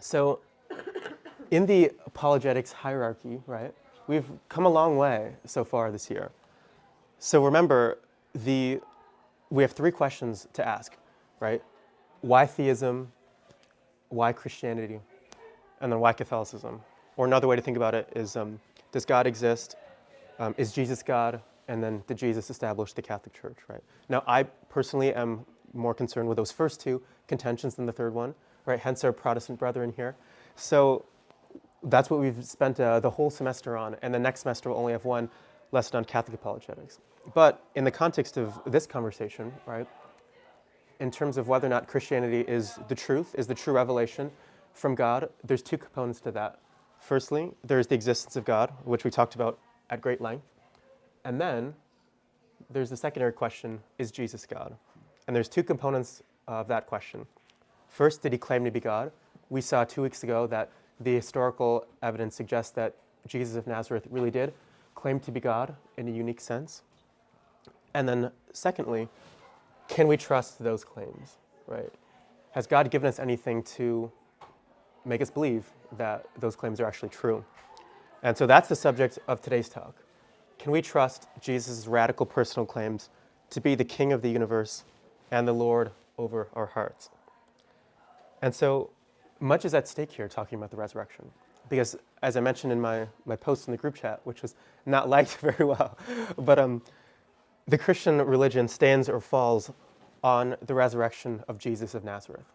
So in the apologetics hierarchy, right, we've come a long way so far this year. So remember, we have three questions to ask, right? Why theism? Why Christianity? And then why Catholicism? Or another way to think about it is, does God exist? Is Jesus God? And then did Jesus establish the Catholic Church, right? Now, I personally am more concerned with those first two contentions than the third one, right? Hence our Protestant brethren here. So that's what we've spent the whole semester on, and the next semester we'll only have one lesson on Catholic apologetics. But in the context of this conversation, right, in terms of whether or not Christianity is the truth, is the true revelation from God, there's two components to that. Firstly, there's the existence of God, which we talked about at great length. And then there's the secondary question, is Jesus God? And there's two components of that question. First, did he claim to be God? We saw 2 weeks ago that the historical evidence suggests that Jesus of Nazareth really did claim to be God in a unique sense. And then secondly, can we trust those claims, right? Has God given us anything to make us believe that those claims are actually true? And so that's the subject of today's talk. Can we trust Jesus' radical personal claims to be the King of the universe and the Lord over our hearts? And so much is at stake here talking about the resurrection. Because as I mentioned in my post in the group chat, which was not liked very well, but the Christian religion stands or falls on the resurrection of Jesus of Nazareth,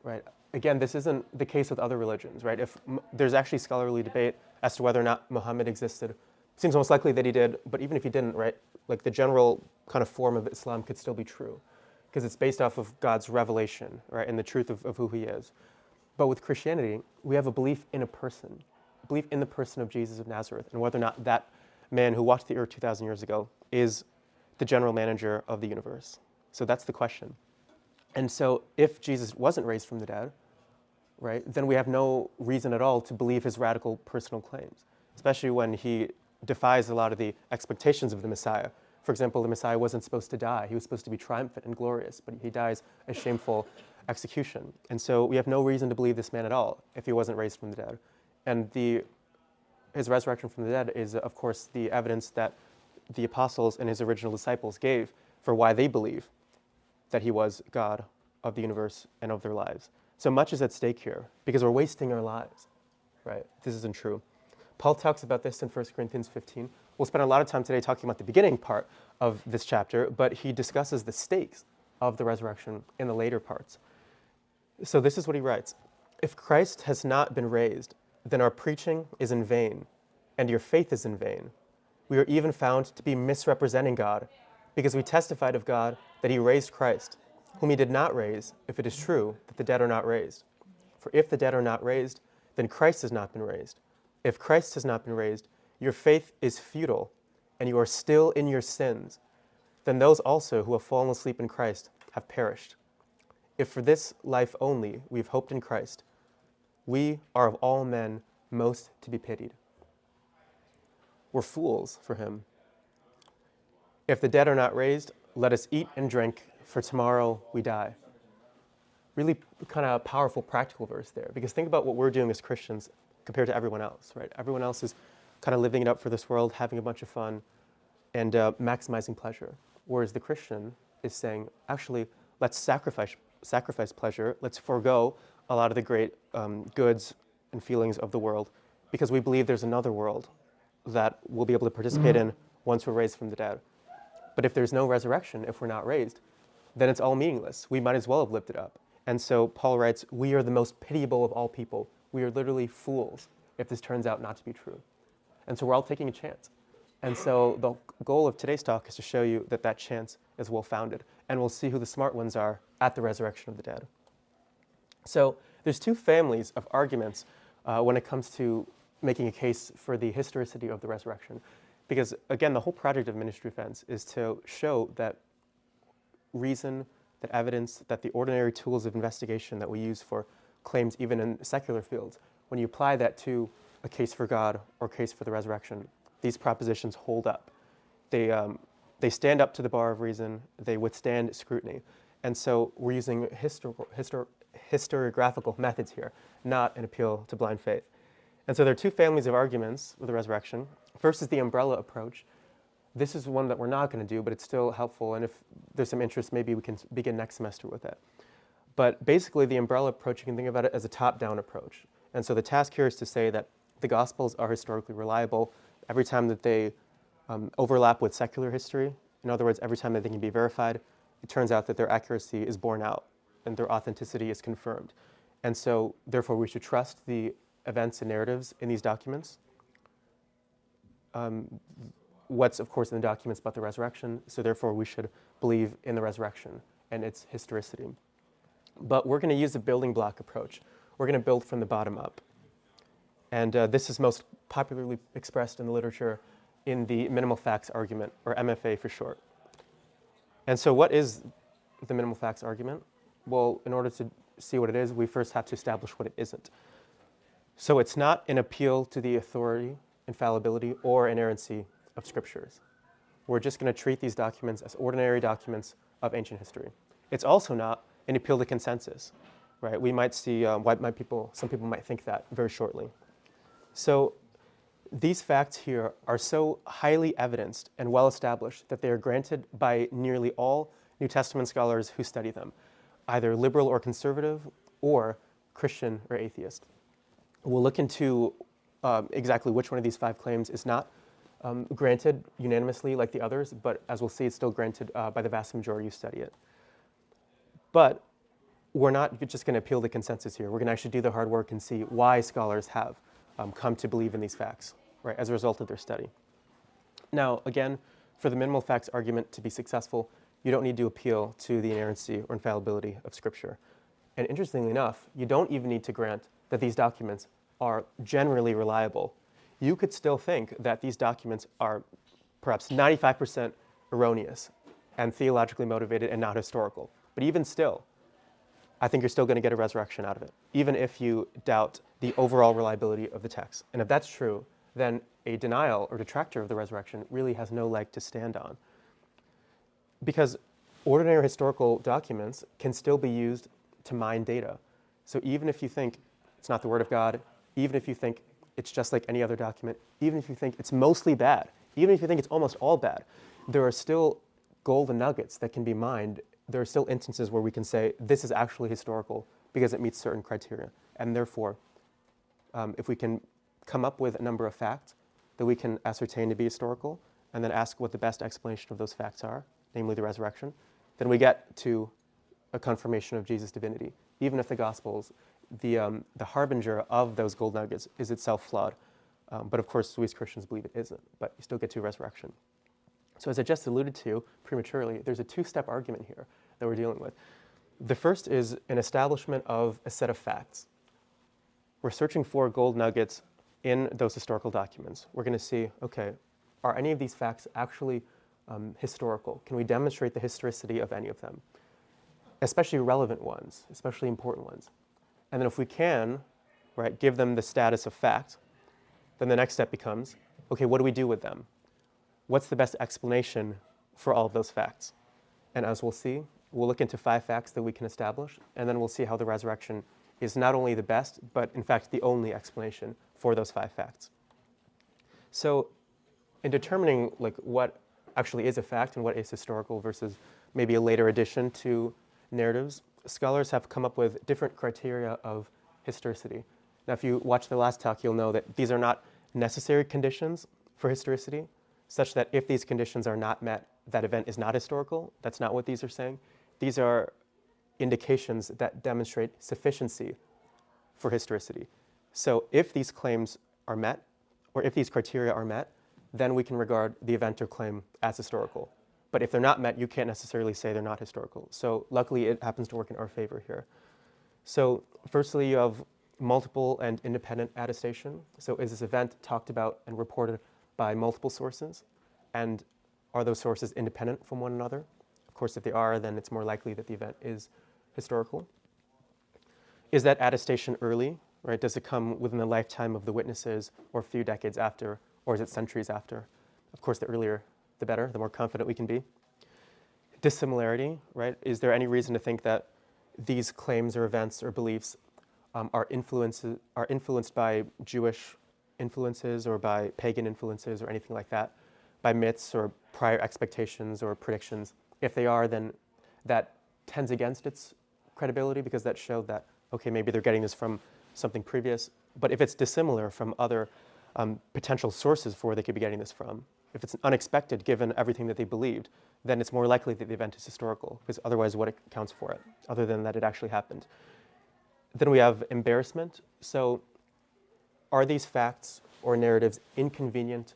right? Again, this isn't the case with other religions, right? If there's actually scholarly debate as to whether or not Muhammad existed. It seems most likely that he did, but even if he didn't, right, like the general kind of form of Islam could still be true because it's based off of God's revelation, right, and the truth of who he is. But with Christianity, we have a belief in a person, a belief in the person of Jesus of Nazareth, and whether or not that man who walked the earth 2,000 years ago is the general manager of the universe. So that's the question. And so if Jesus wasn't raised from the dead, right, then we have no reason at all to believe his radical personal claims, especially when he defies a lot of the expectations of the Messiah. For example, the Messiah wasn't supposed to die. He was supposed to be triumphant and glorious, but he dies a shameful execution. And so we have no reason to believe this man at all if he wasn't raised from the dead. And his resurrection from the dead is, of course, the evidence that the apostles and his original disciples gave for why they believe that he was God of the universe and of their lives. So much is at stake here because we're wasting our lives, right? This isn't true. Paul talks about this in 1 Corinthians 15. We'll spend a lot of time today talking about the beginning part of this chapter, but he discusses the stakes of the resurrection in the later parts. So this is what he writes. If Christ has not been raised, then our preaching is in vain, and your faith is in vain. We are even found to be misrepresenting God, because we testified of God that he raised Christ, whom he did not raise, if it is true that the dead are not raised. For if the dead are not raised, then Christ has not been raised. If Christ has not been raised, your faith is futile, and you are still in your sins. Then those also who have fallen asleep in Christ have perished. If for this life only we have hoped in Christ, we are of all men most to be pitied. We're fools for him. If the dead are not raised, let us eat and drink, for tomorrow we die. Really kind of powerful practical verse there, because think about what we're doing as Christians compared to everyone else, right? Everyone else is kind of living it up for this world, having a bunch of fun, and maximizing pleasure. Whereas the Christian is saying, actually, let's sacrifice pleasure. Let's forego a lot of the great goods and feelings of the world, because we believe there's another world that we'll be able to participate in once we're raised from the dead. But if there's no resurrection, if we're not raised, then it's all meaningless. We might as well have lived it up. And so Paul writes, we are the most pitiable of all people. We are literally fools if this turns out not to be true. And so we're all taking a chance. And so the goal of today's talk is to show you that that chance is well-founded. And we'll see who the smart ones are at the resurrection of the dead. So there's two families of arguments when it comes to making a case for the historicity of the resurrection. Because, again, the whole project of ministry defense is to show that reason, that evidence, that the ordinary tools of investigation that we use for claims even in secular fields, when you apply that to a case for God or case for the resurrection, these propositions hold up. They stand up to the bar of reason. They withstand scrutiny. And so we're using historiographical methods here, not an appeal to blind faith. And so there are two families of arguments with the resurrection. First is the umbrella approach. This is one that we're not going to do, but it's still helpful, and if there's some interest, maybe we can begin next semester with it. But basically, the umbrella approach, you can think about it as a top-down approach. And so the task here is to say that the Gospels are historically reliable every time that they overlap with secular history. In other words, every time that they can be verified, it turns out that their accuracy is borne out and their authenticity is confirmed. And so, therefore, we should trust the events and narratives in these documents. What's, of course, in the documents about the resurrection, so therefore we should believe in the resurrection and its historicity. But we're going to use a building block approach. We're going to build from the bottom up. And this is most popularly expressed in the literature in the minimal facts argument, or MFA for short. And so what is the minimal facts argument? Well, in order to see what it is, we first have to establish what it isn't. So it's not an appeal to the authority, infallibility, or inerrancy of scriptures. We're just going to treat these documents as ordinary documents of ancient history. It's also not an appeal to consensus, right? We might see some people might think that very shortly. So these facts here are so highly evidenced and well established that they are granted by nearly all New Testament scholars who study them, either liberal or conservative, or Christian or atheist. We'll look into exactly which one of these 5 claims is not granted unanimously like the others, but as we'll see, it's still granted by the vast majority who study it. But we're not just going to appeal to consensus here. We're going to actually do the hard work and see why scholars have come to believe in these facts, right, as a result of their study. Now, again, for the minimal facts argument to be successful, you don't need to appeal to the inerrancy or infallibility of Scripture. And interestingly enough, you don't even need to grant that these documents are generally reliable. You could still think that these documents are perhaps 95% erroneous and theologically motivated and not historical. But even still, I think you're still going to get a resurrection out of it, even if you doubt the overall reliability of the text. And if that's true, then a denial or detractor of the resurrection really has no leg to stand on. Because ordinary historical documents can still be used to mine data. So even if you think it's not the Word of God, even if you think it's just like any other document, even if you think it's mostly bad, even if you think it's almost all bad, there are still golden nuggets that can be mined. There are still instances where we can say this is actually historical because it meets certain criteria. And therefore, if we can come up with a number of facts that we can ascertain to be historical, and then ask what the best explanation of those facts are, namely the resurrection, then we get to a confirmation of Jesus' divinity. Even if the Gospels, the harbinger of those gold nuggets, is itself flawed. But of course, we as Christians believe it isn't, but you still get to resurrection. So as I just alluded to prematurely, there's a 2-step argument here that we're dealing with. The first is an establishment of a set of facts. We're searching for gold nuggets in those historical documents. We're going to see, okay, are any of these facts actually historical? Can we demonstrate the historicity of any of them? Especially relevant ones, especially important ones. And then if we can, right, give them the status of fact, then the next step becomes, okay, what do we do with them? What's the best explanation for all of those facts? And as we'll see, we'll look into 5 facts that we can establish, and then we'll see how the resurrection is not only the best, but in fact the only explanation for those 5 facts. So in determining what actually is a fact and what is historical versus maybe a later addition to narratives, scholars have come up with different criteria of historicity. Now, if you watch the last talk, you'll know that these are not necessary conditions for historicity, such that if these conditions are not met, that event is not historical. That's not what these are saying. These are indications that demonstrate sufficiency for historicity. So if these claims are met, or if these criteria are met, then we can regard the event or claim as historical. But if they're not met, you can't necessarily say they're not historical. So luckily, it happens to work in our favor here. So firstly, you have multiple and independent attestation. So is this event talked about and reported by multiple sources? And are those sources independent from one another? Of course, if they are, then it's more likely that the event is historical. Is that attestation early, right? Does it come within the lifetime of the witnesses, or a few decades after, or is it centuries after? Of course, the earlier, the better, the more confident we can be. Dissimilarity, right? Is there any reason to think that these claims or events or beliefs are influenced by Jewish influences or by pagan influences or anything like that, by myths or prior expectations or predictions. If they are, then that tends against its credibility because that showed that, okay, maybe they're getting this from something previous. But if it's dissimilar from other potential sources for where they could be getting this from, if it's unexpected given everything that they believed, then it's more likely that the event is historical, because otherwise what accounts for it, other than that it actually happened? Then we have embarrassment. So are these facts or narratives inconvenient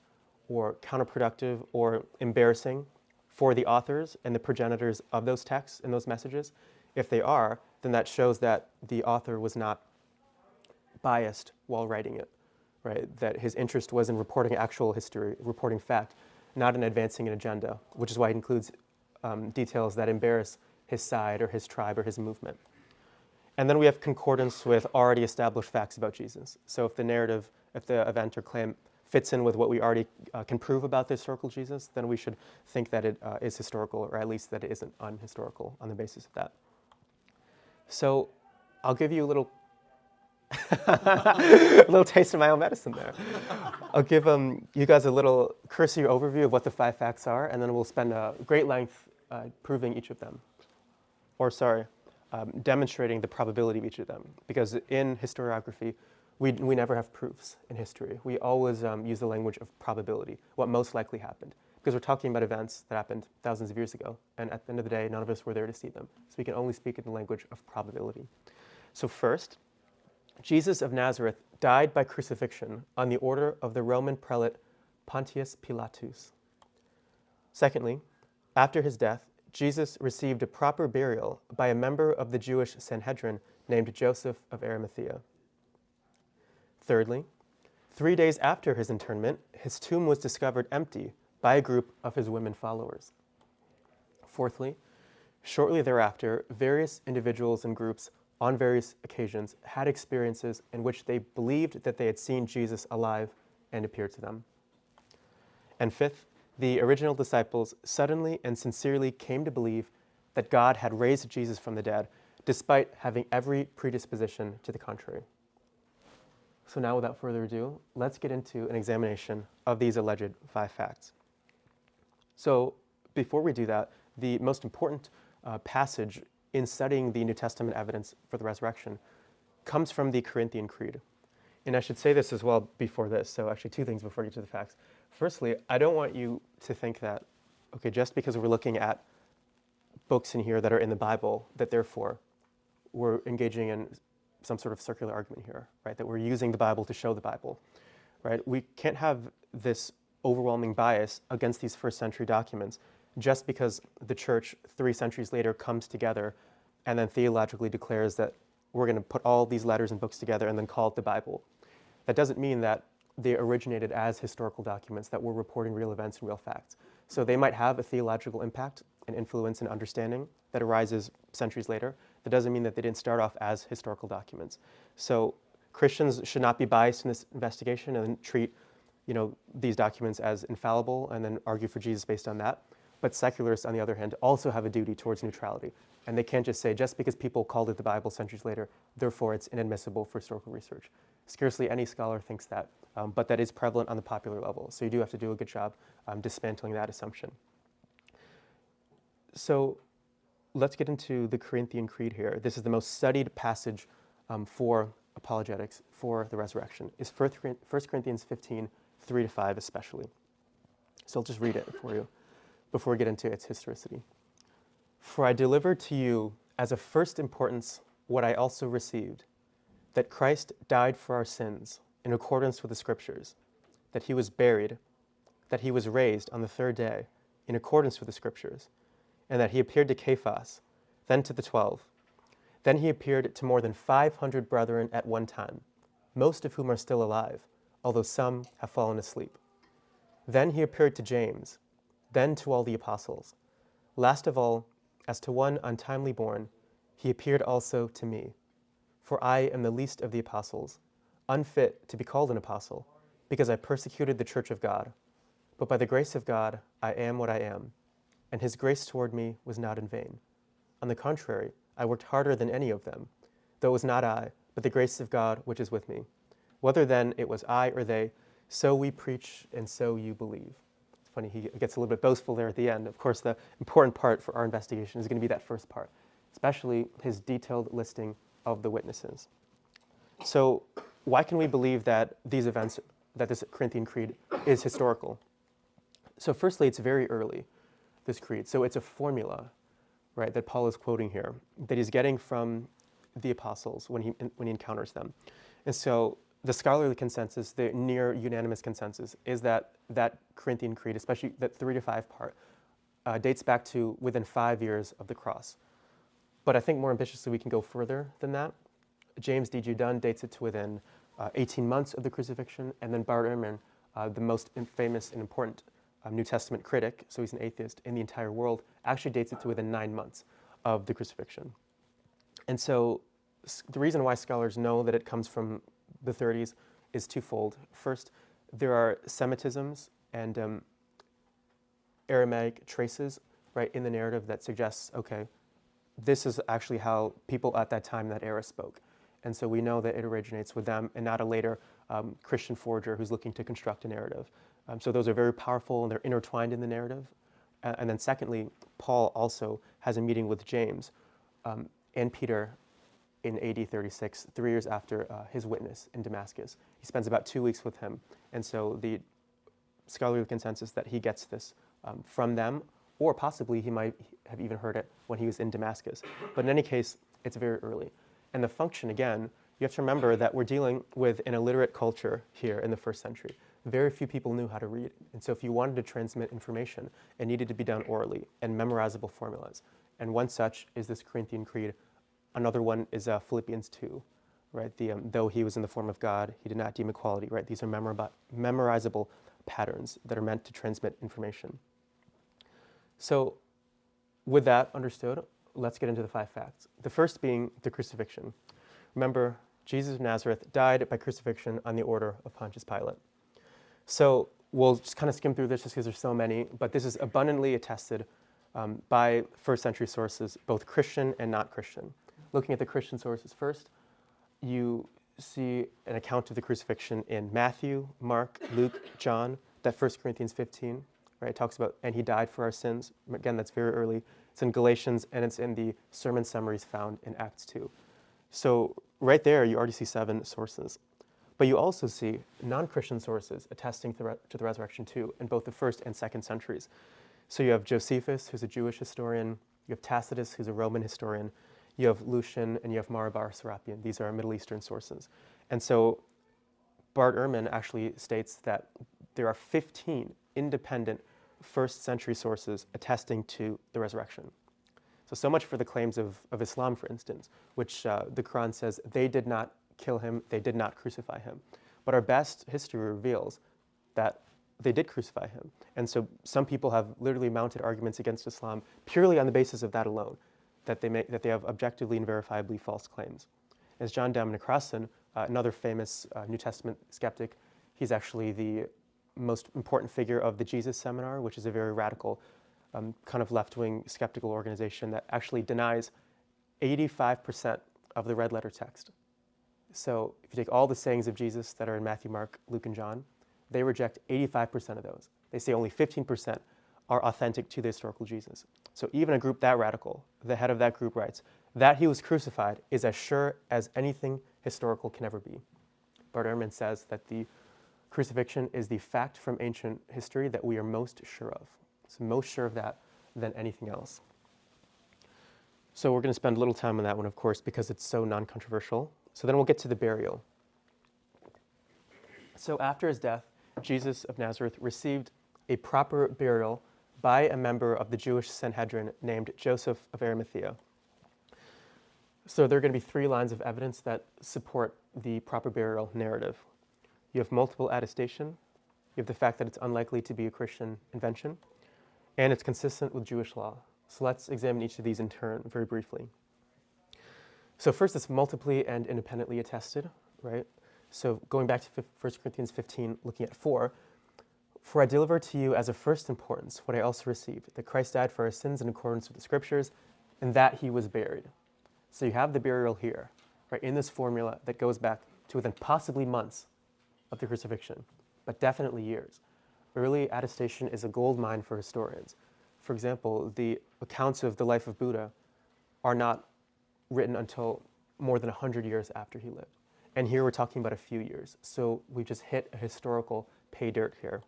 or counterproductive or embarrassing for the authors and the progenitors of those texts and those messages? If they are, then that shows that the author was not biased while writing it, right? That his interest was in reporting actual history, reporting fact, not in advancing an agenda, which is why it includes details that embarrass his side or his tribe or his movement. And then we have concordance with already established facts about Jesus. So if the narrative, if the event or claim fits in with what we already can prove about the historical Jesus, then we should think that it is historical, or at least that it isn't unhistorical on the basis of that. So I'll give you a little a little taste of my own medicine there. I'll give you guys a little cursory overview of what the 5 facts are, and then we'll spend a great length proving each of them. Demonstrating the probability of each of them. Because in historiography, we never have proofs in history. We always use the language of probability, what most likely happened. Because we're talking about events that happened thousands of years ago, and at the end of the day, none of us were there to see them. So we can only speak in the language of probability. So first, Jesus of Nazareth died by crucifixion on the order of the Roman prelate Pontius Pilatus. Secondly, after his death, Jesus received a proper burial by a member of the Jewish Sanhedrin named Joseph of Arimathea. Thirdly, 3 days after his interment, his tomb was discovered empty by a group of his women followers. Fourthly, shortly thereafter, various individuals and groups on various occasions had experiences in which they believed that they had seen Jesus alive and appeared to them. And fifth, the original disciples suddenly and sincerely came to believe that God had raised Jesus from the dead, despite having every predisposition to the contrary. So now, without further ado, let's get into an examination of these alleged 5 facts. So before we do that, the most important passage in studying the New Testament evidence for the resurrection comes from the Corinthian Creed. And I should say this as well before this, so actually 2 things before we get to the facts. Firstly, I don't want you to think that, okay, just because we're looking at books in here that are in the Bible, that therefore we're engaging in some sort of circular argument here, right? That we're using the Bible to show the Bible, right? We can't have this overwhelming bias against these first century documents just because the church 3 centuries later comes together and then theologically declares that we're going to put all these letters and books together and then call it the Bible. That doesn't mean that they originated as historical documents that were reporting real events and real facts. So they might have a theological impact and influence and understanding that arises centuries later. That doesn't mean that they didn't start off as historical documents. So Christians should not be biased in this investigation and treat, these documents as infallible and then argue for Jesus based on that. But secularists, on the other hand, also have a duty towards neutrality. And they can't just say, just because people called it the Bible centuries later, therefore it's inadmissible for historical research. Scarcely any scholar thinks that, but that is prevalent on the popular level. So you do have to do a good job dismantling that assumption. So let's get into the Corinthian Creed here. This is the most studied passage for apologetics for the resurrection. Is 1 Corinthians 15, 3-5 especially. So I'll just read it for you before we get into its historicity. For I delivered to you as of first importance what I also received, that Christ died for our sins in accordance with the Scriptures, that he was buried, that he was raised on the 3rd day in accordance with the Scriptures, and that he appeared to Cephas, then to the 12. Then he appeared to more than 500 brethren at one time, most of whom are still alive, although some have fallen asleep. Then he appeared to James, then to all the apostles. Last of all, as to one untimely born, he appeared also to me. For I am the least of the apostles, unfit to be called an apostle, because I persecuted the church of God. But by the grace of God, I am what I am, and his grace toward me was not in vain. On the contrary, I worked harder than any of them, though it was not I, but the grace of God which is with me. Whether then it was I or they, so we preach and so you believe. It's funny, he gets a little bit boastful there at the end. Of course, the important part for our investigation is going to be that first part, especially his detailed listing of the witnesses. So why can we believe that these events, that this Corinthian creed is historical? So firstly, it's very early, this creed. So it's a formula, right, that Paul is quoting here, that he's getting from the apostles when he encounters them. And so the scholarly consensus, the near unanimous consensus, is that that Corinthian creed, especially that 3 to 5 part, dates back to within 5 years of the cross. But I think more ambitiously we can go further than that. James D.G. Dunn dates it to within 18 months of the crucifixion, and then Bart Ehrman, the most famous and important New Testament critic, so he's an atheist in the entire world, actually dates it to within 9 months of the crucifixion. And so the reason why scholars know that it comes from the 30s is twofold. First, there are Semitisms and Aramaic traces, right, in the narrative that suggests, okay, this is actually how people at that time, that era, spoke. And so we know that it originates with them and not a later Christian forger who's looking to construct a narrative. So those are very powerful and they're intertwined in the narrative. And then secondly, Paul also has a meeting with James and Peter in AD 36, 3 years after his witness in Damascus. He spends about 2 weeks with him. And so the scholarly consensus that he gets this from them, or possibly he might have even heard it when he was in Damascus. But in any case, it's very early. And the function, again, you have to remember that we're dealing with an illiterate culture here in the first century. Very few people knew how to read. And so if you wanted to transmit information, it needed to be done orally and memorizable formulas. And one such is this Corinthian creed. Another one is Philippians 2, right? Though he was in the form of God, he did not deem equality, right? These are memorizable patterns that are meant to transmit information. So with that understood, let's get into the 5 facts. The first being the crucifixion. Remember, Jesus of Nazareth died by crucifixion on the order of Pontius Pilate. So we'll just kind of skim through this just because there's so many, but this is abundantly attested by first century sources, both Christian and not Christian. Looking at the Christian sources first, you see an account of the crucifixion in Matthew, Mark, Luke, John, that 1 Corinthians 15, right? It talks about, and he died for our sins. Again, that's very early. It's in Galatians, and it's in the sermon summaries found in Acts 2. So right there, you already see 7 sources. But you also see non-Christian sources attesting to the resurrection too, in both the 1st and 2nd centuries. So you have Josephus, who's a Jewish historian. You have Tacitus, who's a Roman historian. You have Lucian, and you have Marabar Serapion. These are Middle Eastern sources. And so Bart Ehrman actually states that there are 15 independent 1st century sources attesting to the resurrection. So much for the claims of Islam, for instance, which the Quran says they did not kill him, they did not crucify him. But our best history reveals that they did crucify him. And so some people have literally mounted arguments against Islam purely on the basis of that alone, that they have objectively and verifiably false claims. As John Dominic Crossan, another famous New Testament skeptic, he's actually the most important figure of the Jesus Seminar, which is a very radical kind of left-wing skeptical organization that actually denies 85% of the red letter text. So if you take all the sayings of Jesus that are in Matthew, Mark, Luke, and John, they reject 85% of those. They say only 15% are authentic to the historical Jesus. So even a group that radical, the head of that group writes, that he was crucified is as sure as anything historical can ever be. Bart Ehrman says that the crucifixion is the fact from ancient history that we are most sure of. So most sure of that than anything else. So we're going to spend a little time on that one, of course, because it's so non-controversial. So then we'll get to the burial. So after his death, Jesus of Nazareth received a proper burial by a member of the Jewish Sanhedrin named Joseph of Arimathea. So there are going to be 3 lines of evidence that support the proper burial narrative. You have multiple attestation, you have the fact that it's unlikely to be a Christian invention, and it's consistent with Jewish law. So let's examine each of these in turn very briefly. So first, it's multiply and independently attested, right? So going back to 1 Corinthians 15, looking at 4, for I deliver to you as of first importance what I also received, that Christ died for our sins in accordance with the Scriptures, and that he was buried. So you have the burial here, right, in this formula that goes back to within possibly months of the crucifixion, but definitely years. Early attestation is a gold mine for historians. For example, the accounts of the life of Buddha are not written until more than 100 years after he lived. And here we're talking about a few years. So we just hit a historical pay dirt here.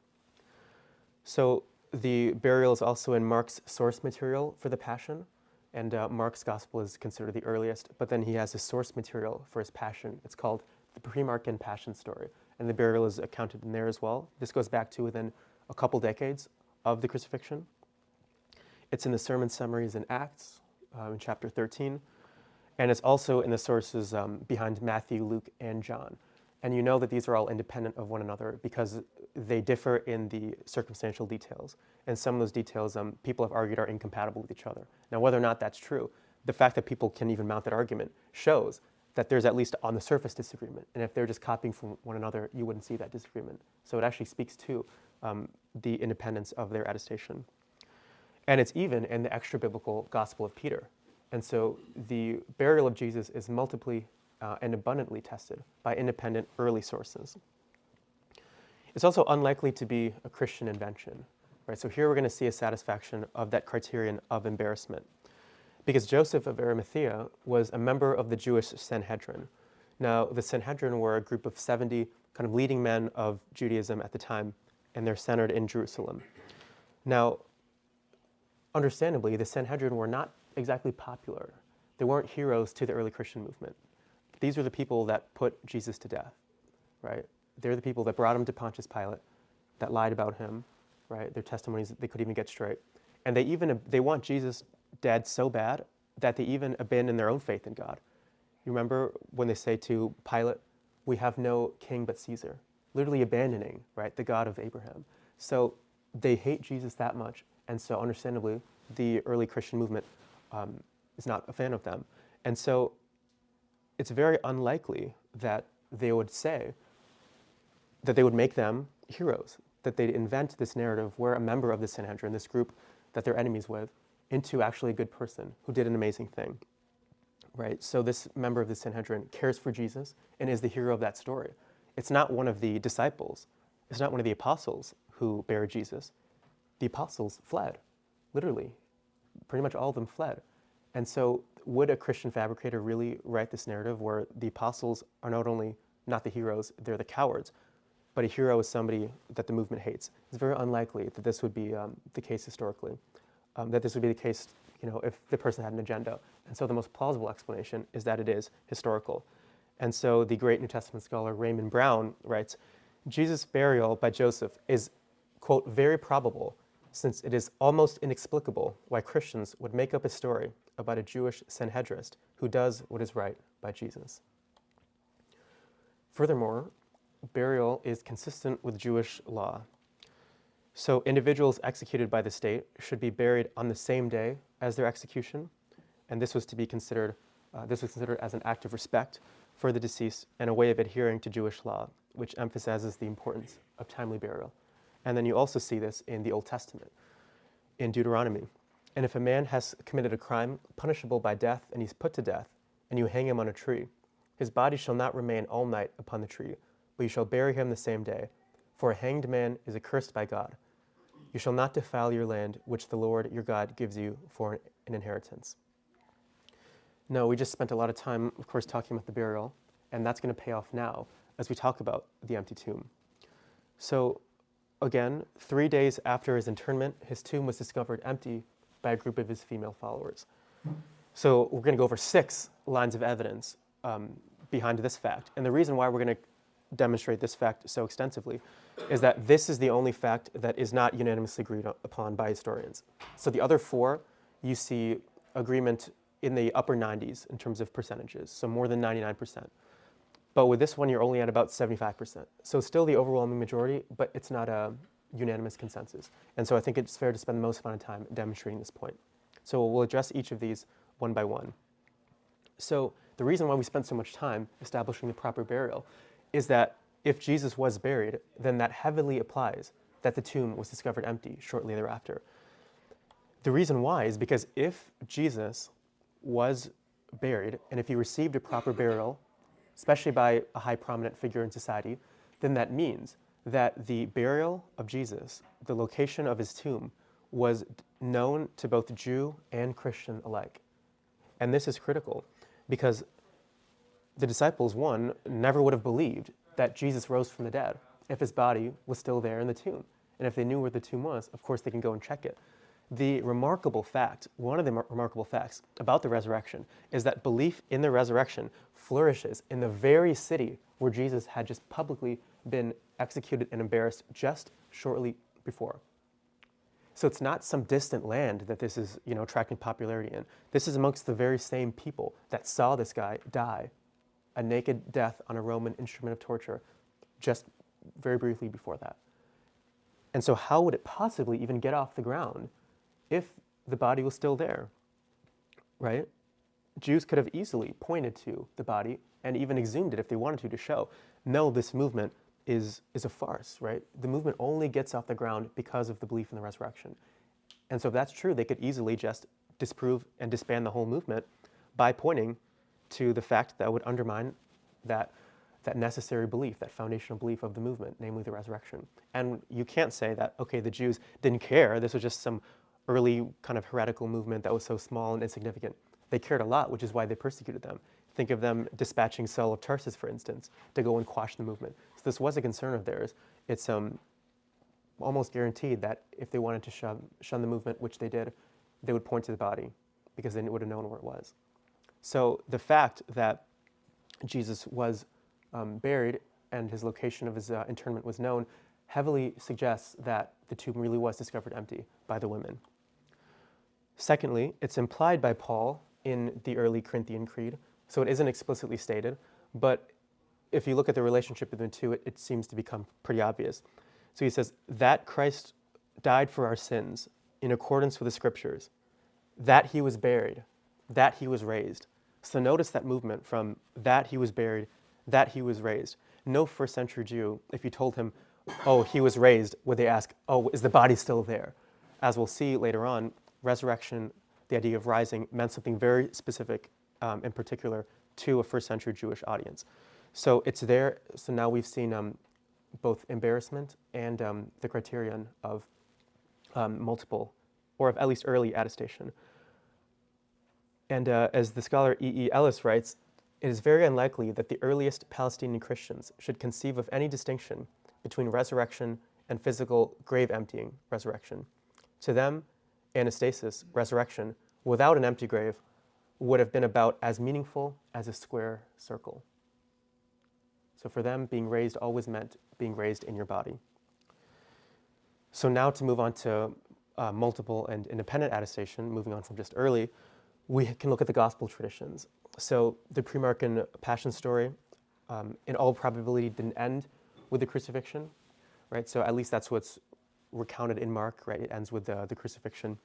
So the burial is also in Mark's source material for the Passion. And Mark's gospel is considered the earliest, but then he has his source material for his Passion. It's called the Pre-Markan Passion Story. And the burial is accounted in there as well. This goes back to within a couple decades of the crucifixion. It's in the sermon summaries in Acts, in chapter 13. And it's also in the sources behind Matthew, Luke, and John. And you know that these are all independent of one another because they differ in the circumstantial details. And some of those details people have argued are incompatible with each other. Now, whether or not that's true, the fact that people can even mount that argument shows that there's at least on the surface disagreement. And if they're just copying from one another, you wouldn't see that disagreement. So it actually speaks to the independence of their attestation. And it's even in the extra-biblical Gospel of Peter. And so the burial of Jesus is multiply and abundantly tested by independent early sources. It's also unlikely to be a Christian invention, right? So here we're going to see a satisfaction of that criterion of embarrassment, because Joseph of Arimathea was a member of the Jewish Sanhedrin. Now, the Sanhedrin were a group of 70 kind of leading men of Judaism at the time, and they're centered in Jerusalem. Now, understandably, the Sanhedrin were not exactly popular. They weren't heroes to the early Christian movement. These are the people that put Jesus to death, right? They're the people that brought him to Pontius Pilate, that lied about him, right? Their testimonies, they couldn't even get straight. And they want Jesus dead so bad that they even abandon their own faith in God. You remember when they say to Pilate, "We have no king but Caesar," literally abandoning, right, the God of Abraham. So they hate Jesus that much, and so understandably, the early Christian movement is not a fan of them. And so it's very unlikely that they would say that they would make them heroes, that they'd invent this narrative where a member of the Sanhedrin, this group that they're enemies with, into actually a good person who did an amazing thing, right? So this member of the Sanhedrin cares for Jesus and is the hero of that story. It's not one of the disciples. It's not one of the apostles who buried Jesus. The apostles fled, literally. Pretty much all of them fled. And so would a Christian fabricator really write this narrative where the apostles are not only not the heroes, they're the cowards, but a hero is somebody that the movement hates? It's very unlikely that this would be the case historically, that this would be the case, if the person had an agenda. And so the most plausible explanation is that it is historical. And so the great New Testament scholar Raymond Brown writes, Jesus' burial by Joseph is, quote, very probable, since it is almost inexplicable why Christians would make up a story about a Jewish Sanhedrist who does what is right by Jesus. Furthermore, burial is consistent with Jewish law. So individuals executed by the state should be buried on the same day as their execution, and this was considered as an act of respect for the deceased and a way of adhering to Jewish law, which emphasizes the importance of timely burial. And then you also see this in the Old Testament, in Deuteronomy. And if a man has committed a crime punishable by death and he's put to death, and you hang him on a tree, his body shall not remain all night upon the tree, but you shall bury him the same day. For a hanged man is accursed by God. You shall not defile your land, which the Lord your God gives you for an inheritance. No, we just spent a lot of time, of course, talking about the burial, and that's going to pay off now as we talk about the empty tomb. So, again, 3 days after his internment, his tomb was discovered empty by a group of his female followers. So we're going to go over 6 lines of evidence behind this fact. And the reason why we're going to demonstrate this fact so extensively is that this is the only fact that is not unanimously agreed upon by historians. So the other 4, you see agreement in the upper 90s in terms of percentages, so more than 99%. But with this one, you're only at about 75%. So it's still the overwhelming majority, but it's not a unanimous consensus. And so I think it's fair to spend the most amount of time demonstrating this point. So we'll address each of these one by one. So the reason why we spent so much time establishing the proper burial is that if Jesus was buried, then that heavily applies that the tomb was discovered empty shortly thereafter. The reason why is because if Jesus was buried, and if he received a proper burial, especially by a high prominent figure in society, then that means that the burial of Jesus, the location of his tomb, was known to both Jew and Christian alike. And this is critical because the disciples, one, never would have believed that Jesus rose from the dead if his body was still there in the tomb. And if they knew where the tomb was, of course they can go and check it. The remarkable fact, one of the remarkable facts about the resurrection is that belief in the resurrection flourishes in the very city where Jesus had just publicly been executed and embarrassed just shortly before. So it's not some distant land that this is, attracting popularity in. This is amongst the very same people that saw this guy die a naked death on a Roman instrument of torture just very briefly before that. And so how would it possibly even get off the ground if the body was still there, right? Jews could have easily pointed to the body and even exhumed it if they wanted to show, no, this movement is a farce, right? The movement only gets off the ground because of the belief in the resurrection. And so if that's true, they could easily just disprove and disband the whole movement by pointing to the fact that would undermine that necessary belief, that foundational belief of the movement, namely the resurrection. And you can't say that, okay, the Jews didn't care, this was just some early kind of heretical movement that was so small and insignificant. They cared a lot, which is why they persecuted them. Think of them dispatching Saul of Tarsus, for instance, to go and quash the movement. So this was a concern of theirs. It's almost guaranteed that if they wanted to shun the movement, which they did, they would point to the body because they would have known where it was. So the fact that Jesus was buried and his location of his interment was known heavily suggests that the tomb really was discovered empty by the women. Secondly, it's implied by Paul in the early Corinthian Creed, so it isn't explicitly stated, but if you look at the relationship between the two, it seems to become pretty obvious. So he says, that Christ died for our sins in accordance with the Scriptures, that he was buried, that he was raised. So notice that movement from that he was buried, that he was raised. No first century Jew, if you told him, oh, he was raised, would they ask, oh, is the body still there? As we'll see later on, resurrection, the idea of rising, meant something very specific, in particular, to a first century Jewish audience. So it's there. So now we've seen both embarrassment and the criterion of multiple, or of at least early attestation. And as the scholar E.E. Ellis writes, it is very unlikely that the earliest Palestinian Christians should conceive of any distinction between resurrection and physical grave emptying resurrection. To them, anastasis, resurrection, without an empty grave, would have been about as meaningful as a square circle. So for them, being raised always meant being raised in your body. So now to move on to multiple and independent attestation, moving on from just early, we can look at the gospel traditions. So the pre-Markan passion story, in all probability, didn't end with the crucifixion, right? So at least that's what's recounted in Mark, right? It ends with the crucifixion.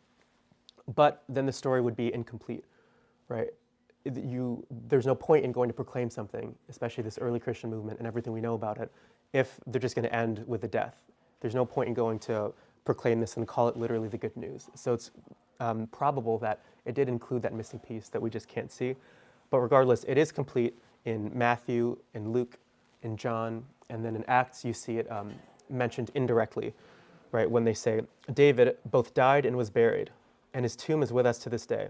But then the story would be incomplete, right? There's no point in going to proclaim something, especially this early Christian movement and everything we know about it, if they're just going to end with the death. There's no point in going to proclaim this and call it literally the good news. So it's probable that it did include that missing piece that we just can't see. But regardless, it is complete in Matthew, in Luke, in John, and then in Acts you see it mentioned indirectly, right? When they say, David both died and was buried, and his tomb is with us to this day.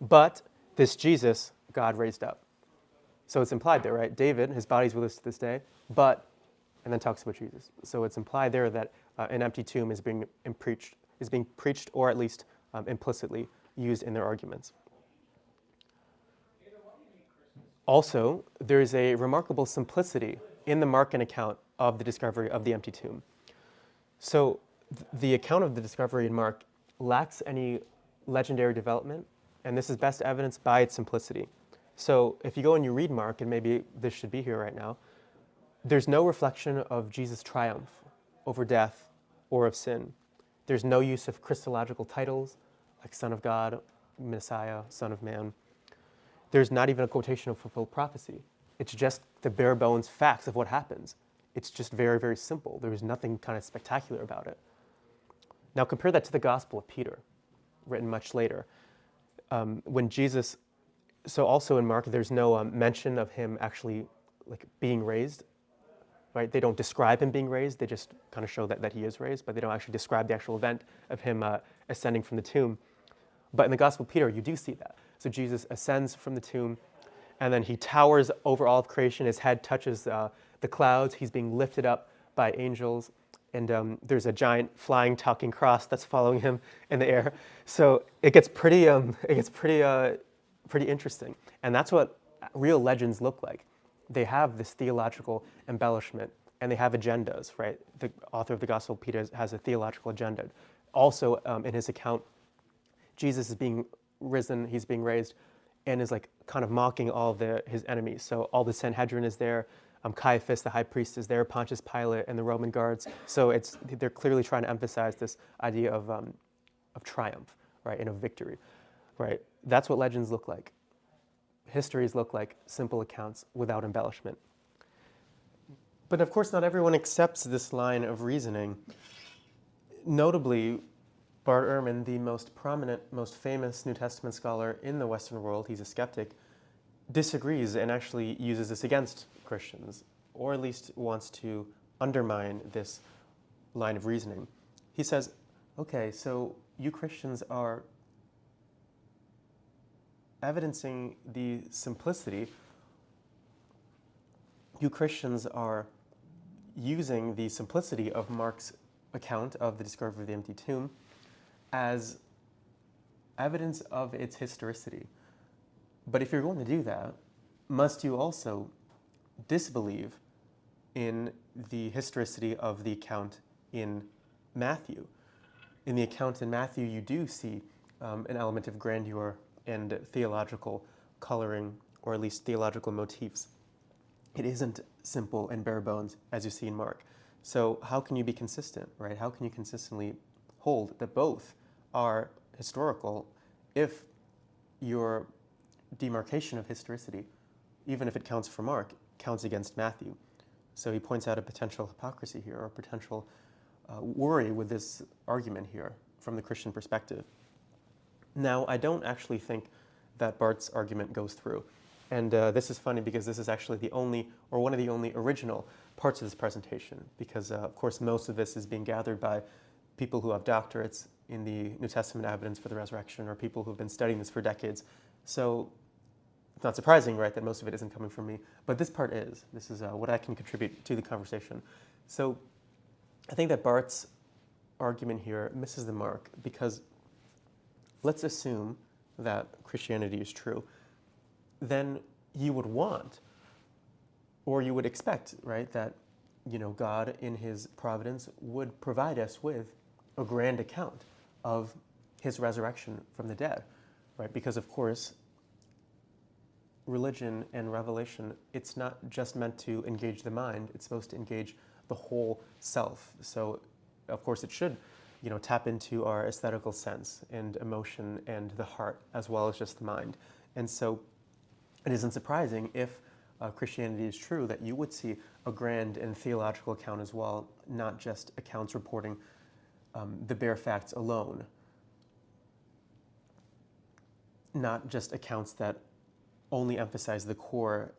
But this Jesus, God raised up. So it's implied there, right? David, his body's with us to this day, but, and then talks about Jesus. So it's implied there that an empty tomb is being preached, or at least implicitly used in their arguments. Also, there is a remarkable simplicity in the Markan account of the discovery of the empty tomb. So the account of the discovery in Mark lacks any legendary development, and this is best evidenced by its simplicity. So if you go and you read Mark, and maybe this should be here right now, there's no reflection of Jesus' triumph over death or of sin. There's no use of Christological titles like Son of God, Messiah, Son of Man. There's not even a quotation of fulfilled prophecy. It's just the bare bones facts of what happens. It's just very, very simple. There's nothing kind of spectacular about it. Now compare that to the Gospel of Peter, written much later. When Jesus So also in Mark, there's no mention of him actually like being raised, right? They don't describe him being raised. They just kind of show that he is raised, but they don't actually describe the actual event of him ascending from the tomb. But in the Gospel of Peter, you do see that. So Jesus ascends from the tomb, and then he towers over all of creation. His head touches the clouds. He's being lifted up by angels, and there's a giant flying, talking cross that's following him in the air. So pretty interesting, and that's what real legends look like. They have this theological embellishment, and they have agendas, right? The author of the Gospel of Peter has a theological agenda. Also, in his account, Jesus is being risen, he's being raised, and is like kind of mocking all of his enemies. So all the Sanhedrin is there, Caiaphas, the high priest, is there, Pontius Pilate, and the Roman guards. So they're clearly trying to emphasize this idea of triumph, right, and of victory, right? That's what legends look like. Histories look like simple accounts without embellishment. But of course, not everyone accepts this line of reasoning. Notably, Bart Ehrman, the most prominent, most famous New Testament scholar in the Western world, he's a skeptic, disagrees and actually uses this against Christians, or at least wants to undermine this line of reasoning. He says, okay, so you Christians are evidencing the simplicity. You Christians are using the simplicity of Mark's account of the discovery of the empty tomb as evidence of its historicity. But if you're going to do that, must you also disbelieve in the historicity of the account in Matthew? In the account in Matthew, you do see an element of grandeur and theological coloring, or at least theological motifs. It isn't simple and bare bones as you see in Mark. So how can you be consistent, right? How can you consistently hold that both are historical if your demarcation of historicity, even if it counts for Mark, counts against Matthew? So he points out a potential hypocrisy here, or a potential worry with this argument here from the Christian perspective. Now, I don't actually think that Bart's argument goes through. And this is funny because this is actually the only, or one of the only original parts of this presentation, because of course most of this is being gathered by people who have doctorates in the New Testament evidence for the resurrection, or people who've been studying this for decades. So it's not surprising, right, that most of it isn't coming from me, but this part is. This is what I can contribute to the conversation. So I think that Bart's argument here misses the mark, because let's assume that Christianity is true. Then you would want, or you would expect, right, that God in his providence would provide us with a grand account of his resurrection from the dead, right? Because of course, religion and revelation, it's not just meant to engage the mind, it's supposed to engage the whole self. So of course it should tap into our aesthetical sense and emotion and the heart, as well as just the mind. And so it isn't surprising if Christianity is true that you would see a grand and theological account as well, not just accounts reporting the bare facts alone, not just accounts that only emphasize the core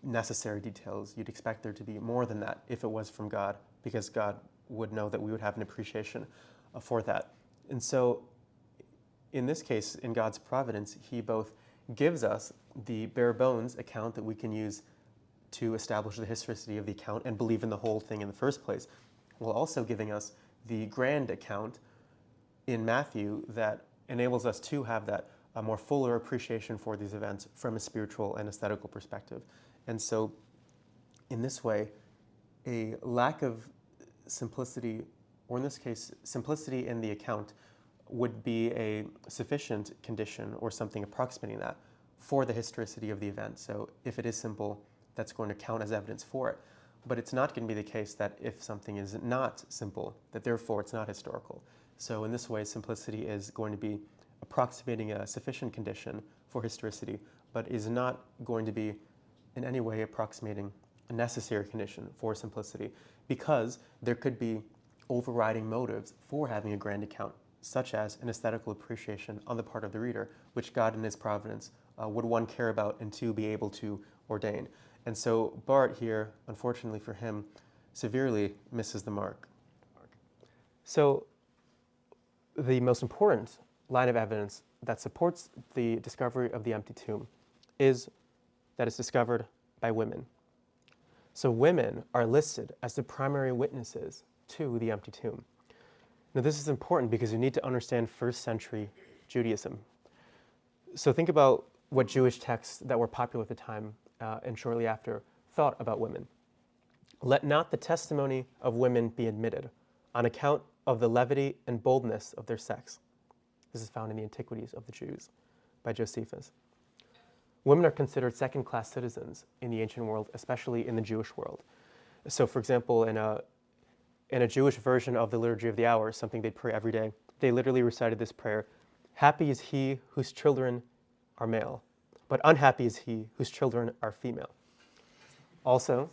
necessary details. You'd expect there to be more than that if it was from God, because God would know that we would have an appreciation for that. And so in this case, in God's providence, he both gives us the bare bones account that we can use to establish the historicity of the account and believe in the whole thing in the first place, while also giving us the grand account in Matthew that enables us to have that a more fuller appreciation for these events from a spiritual and aesthetical perspective. And so in this way, a lack of simplicity, or in this case, simplicity in the account, would be a sufficient condition, or something approximating that, for the historicity of the event. So if it is simple, that's going to count as evidence for it. But it's not going to be the case that if something is not simple, that therefore it's not historical. So in this way, simplicity is going to be approximating a sufficient condition for historicity, but is not going to be in any way approximating a necessary condition for simplicity, because there could be overriding motives for having a grand account, such as an aesthetical appreciation on the part of the reader, which God in his providence would one care about, and two, be able to ordain? And so Bart here, unfortunately for him, severely misses the mark. So the most important line of evidence that supports the discovery of the empty tomb is that it's discovered by women. So women are listed as the primary witnesses to the empty tomb. Now this is important because you need to understand first century Judaism. So think about what Jewish texts that were popular at the time and shortly after thought about women. Let not the testimony of women be admitted on account of the levity and boldness of their sex. This is found in the Antiquities of the Jews by Josephus. Women are considered second-class citizens in the ancient world, especially in the Jewish world. So for example, in a Jewish version of the Liturgy of the Hours, something they'd pray every day, they literally recited this prayer: happy is he whose children are male, but unhappy is he whose children are female. Also,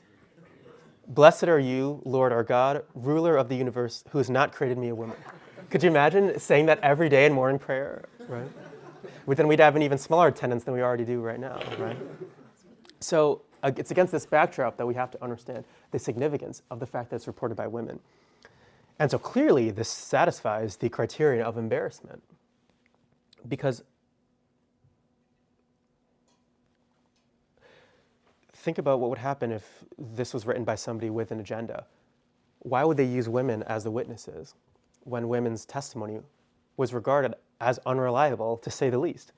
blessed are you, Lord our God, ruler of the universe, who has not created me a woman. Could you imagine saying that every day in morning prayer, right? Then we'd have an even smaller attendance than we already do right now, right? So it's against this backdrop that we have to understand the significance of the fact that it's reported by women. And so clearly this satisfies the criterion of embarrassment, because think about what would happen if this was written by somebody with an agenda. Why would they use women as the witnesses when women's testimony was regarded as unreliable, to say the least?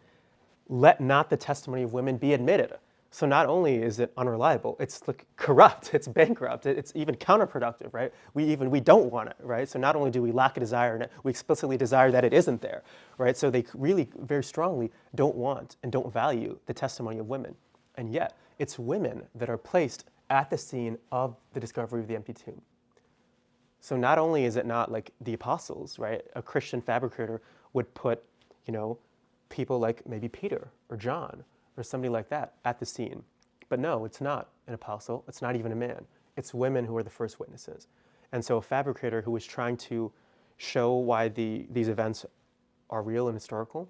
Let not the testimony of women be admitted. So not only is it unreliable, it's like corrupt, it's bankrupt, it's even counterproductive, right? We don't want it, right? So not only do we lack a desire in it, we explicitly desire that it isn't there, right? So they really very strongly don't want and don't value the testimony of women. And yet, it's women that are placed at the scene of the discovery of the empty tomb. So not only is it not like the apostles, right? A Christian fabricator would put, people like maybe Peter or John or somebody like that at the scene. But no, it's not an apostle. It's not even a man. It's women who are the first witnesses. And so a fabricator who is trying to show why these events are real and historical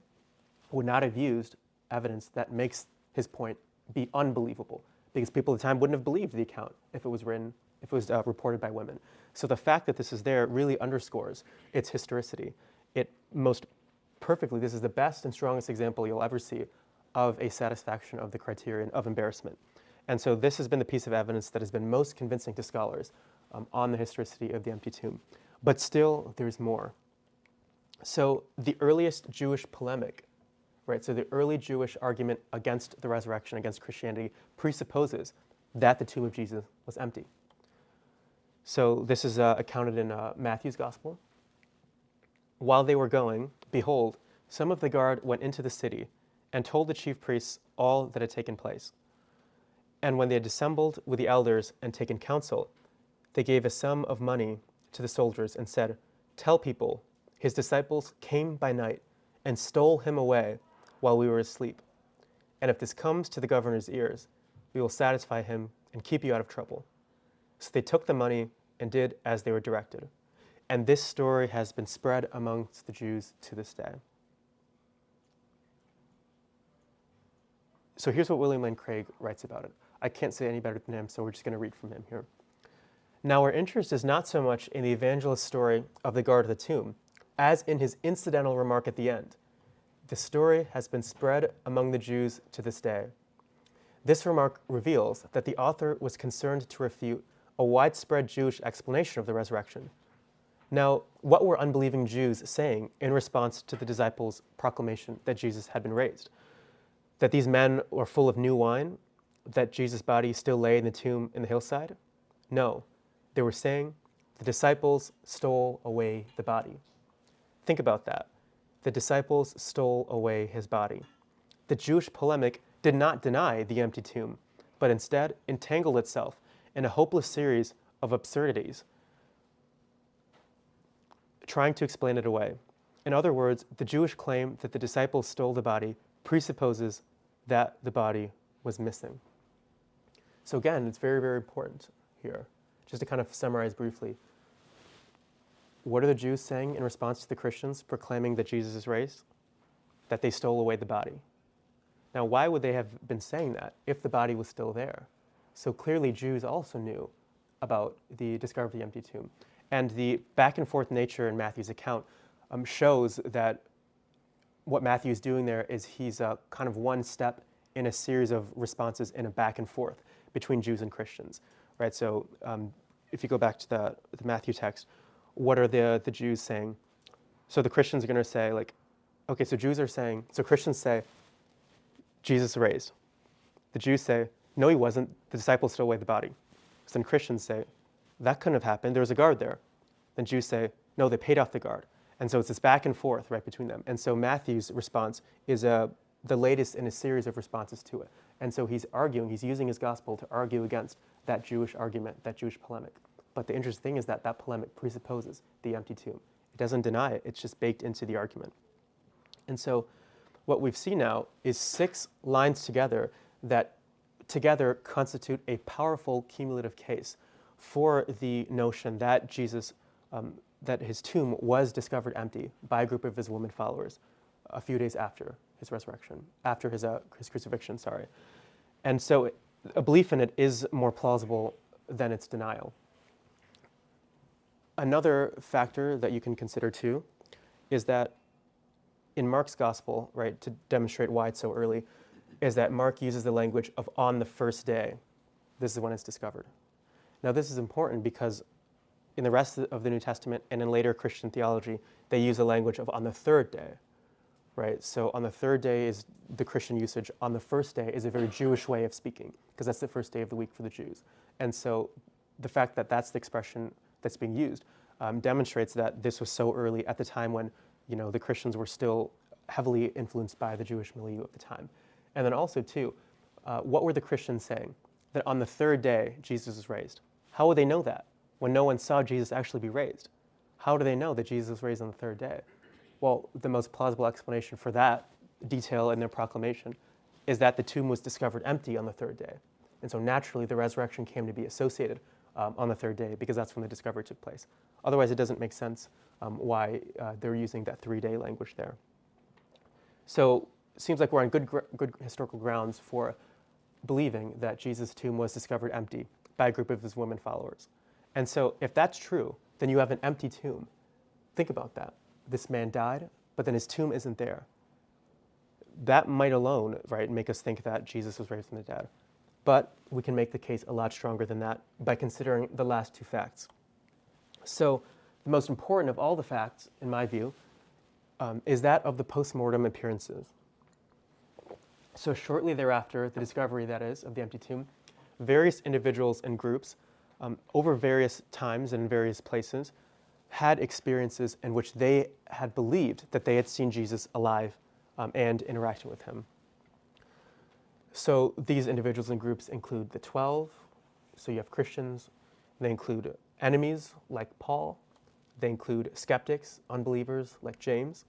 would not have used evidence that makes his point be unbelievable, because people at the time wouldn't have believed the account if it was reported by women. So the fact that this is there really underscores its historicity. It most perfectly, this is the best and strongest example you'll ever see of a satisfaction of the criterion of embarrassment. And so this has been the piece of evidence that has been most convincing to scholars on the historicity of the empty tomb. But still, there's more. So the earliest Jewish polemic, right? So the early Jewish argument against the resurrection, against Christianity, presupposes that the tomb of Jesus was empty. So this is accounted in Matthew's Gospel. While they were going, behold, some of the guard went into the city and told the chief priests all that had taken place. And when they had assembled with the elders and taken counsel, they gave a sum of money to the soldiers and said, tell people, his disciples came by night and stole him away while we were asleep. And if this comes to the governor's ears, we will satisfy him and keep you out of trouble. So they took the money and did as they were directed. And this story has been spread amongst the Jews to this day. So here's what William Lane Craig writes about it. I can't say any better than him, so we're just going to read from him here. Now our interest is not so much in the evangelist's story of the guard of the tomb, as in his incidental remark at the end. The story has been spread among the Jews to this day. This remark reveals that the author was concerned to refute a widespread Jewish explanation of the resurrection. Now, what were unbelieving Jews saying in response to the disciples' proclamation that Jesus had been raised? That these men were full of new wine? That Jesus' body still lay in the tomb in the hillside? No. They were saying, the disciples stole away the body. Think about that. The disciples stole away his body. The Jewish polemic did not deny the empty tomb, but instead entangled itself in a hopeless series of absurdities, trying to explain it away. In other words, the Jewish claim that the disciples stole the body presupposes that the body was missing. So again, it's very, very important here. Just to kind of summarize briefly, what are the Jews saying in response to the Christians proclaiming that Jesus is raised? That they stole away the body. Now, why would they have been saying that if the body was still there? So clearly Jews also knew about the discovery of the empty tomb. And the back and forth nature in Matthew's account shows that what Matthew's doing there is he's kind of one step in a series of responses in a back and forth between Jews and Christians, right? So if you go back to the Matthew text, what are the Jews saying? So the Christians are going to say, like, okay, so Christians say, Jesus raised. The Jews say, no, he wasn't. The disciples stole away the body. So then Christians say, that couldn't have happened. There was a guard there. Then Jews say, no, they paid off the guard. And so it's this back and forth right between them. And so Matthew's response is the latest in a series of responses to it. And so he's using his gospel to argue against that Jewish argument, that Jewish polemic. But the interesting thing is that polemic presupposes the empty tomb. It doesn't deny it. It's just baked into the argument. And so what we've seen now is 6 lines together that together constitute a powerful cumulative case for the notion that that his tomb was discovered empty by a group of his women followers a few days after his resurrection, after his crucifixion, sorry. And so a belief in it is more plausible than its denial. Another factor that you can consider too is that in Mark's gospel, right, to demonstrate why it's so early, is that Mark uses the language of on the first day. This is when it's discovered. Now this is important because in the rest of the New Testament and in later Christian theology, they use the language of on the third day, right? So on the third day is the Christian usage. On the first day is a very Jewish way of speaking because that's the first day of the week for the Jews. And so the fact that that's the expression that's being used demonstrates that this was so early at the time when, the Christians were still heavily influenced by the Jewish milieu at the time. And then also too, what were the Christians saying? That on the third day, Jesus was raised. How would they know that when no one saw Jesus actually be raised? How do they know that Jesus was raised on the third day? Well, the most plausible explanation for that detail in their proclamation is that the tomb was discovered empty on the third day. And so naturally, the resurrection came to be associated on the third day because that's when the discovery took place. Otherwise, it doesn't make sense why they're using that 3-day language there. So it seems like we're on good historical grounds for believing that Jesus' tomb was discovered empty by a group of his women followers. And so if that's true, then you have an empty tomb. Think about that. This man died, but then his tomb isn't there. That might alone, right, make us think that Jesus was raised from the dead. But we can make the case a lot stronger than that by considering the last 2 facts. So the most important of all the facts, in my view, is that of the post-mortem appearances. So shortly thereafter, the discovery, that is, of the empty tomb, various individuals and groups over various times and in various places had experiences in which they had believed that they had seen Jesus alive and interacting with him. So these individuals and groups include the 12, so you have Christians. They include enemies like Paul. They include skeptics, unbelievers like James.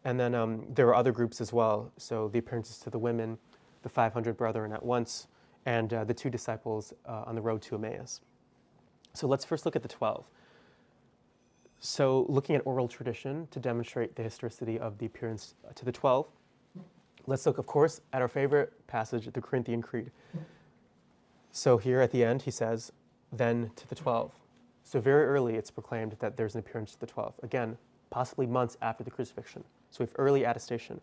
And then there are other groups as well. So the appearances to the women, the 500 brethren at once, and the 2 disciples on the road to Emmaus. So let's first look at the 12. So looking at oral tradition to demonstrate the historicity of the appearance to the 12, let's look, of course, at our favorite passage, the Corinthian Creed. So here at the end, he says, then to the 12. So very early, it's proclaimed that there's an appearance to the 12. Again, possibly months after the crucifixion. So we have early attestation.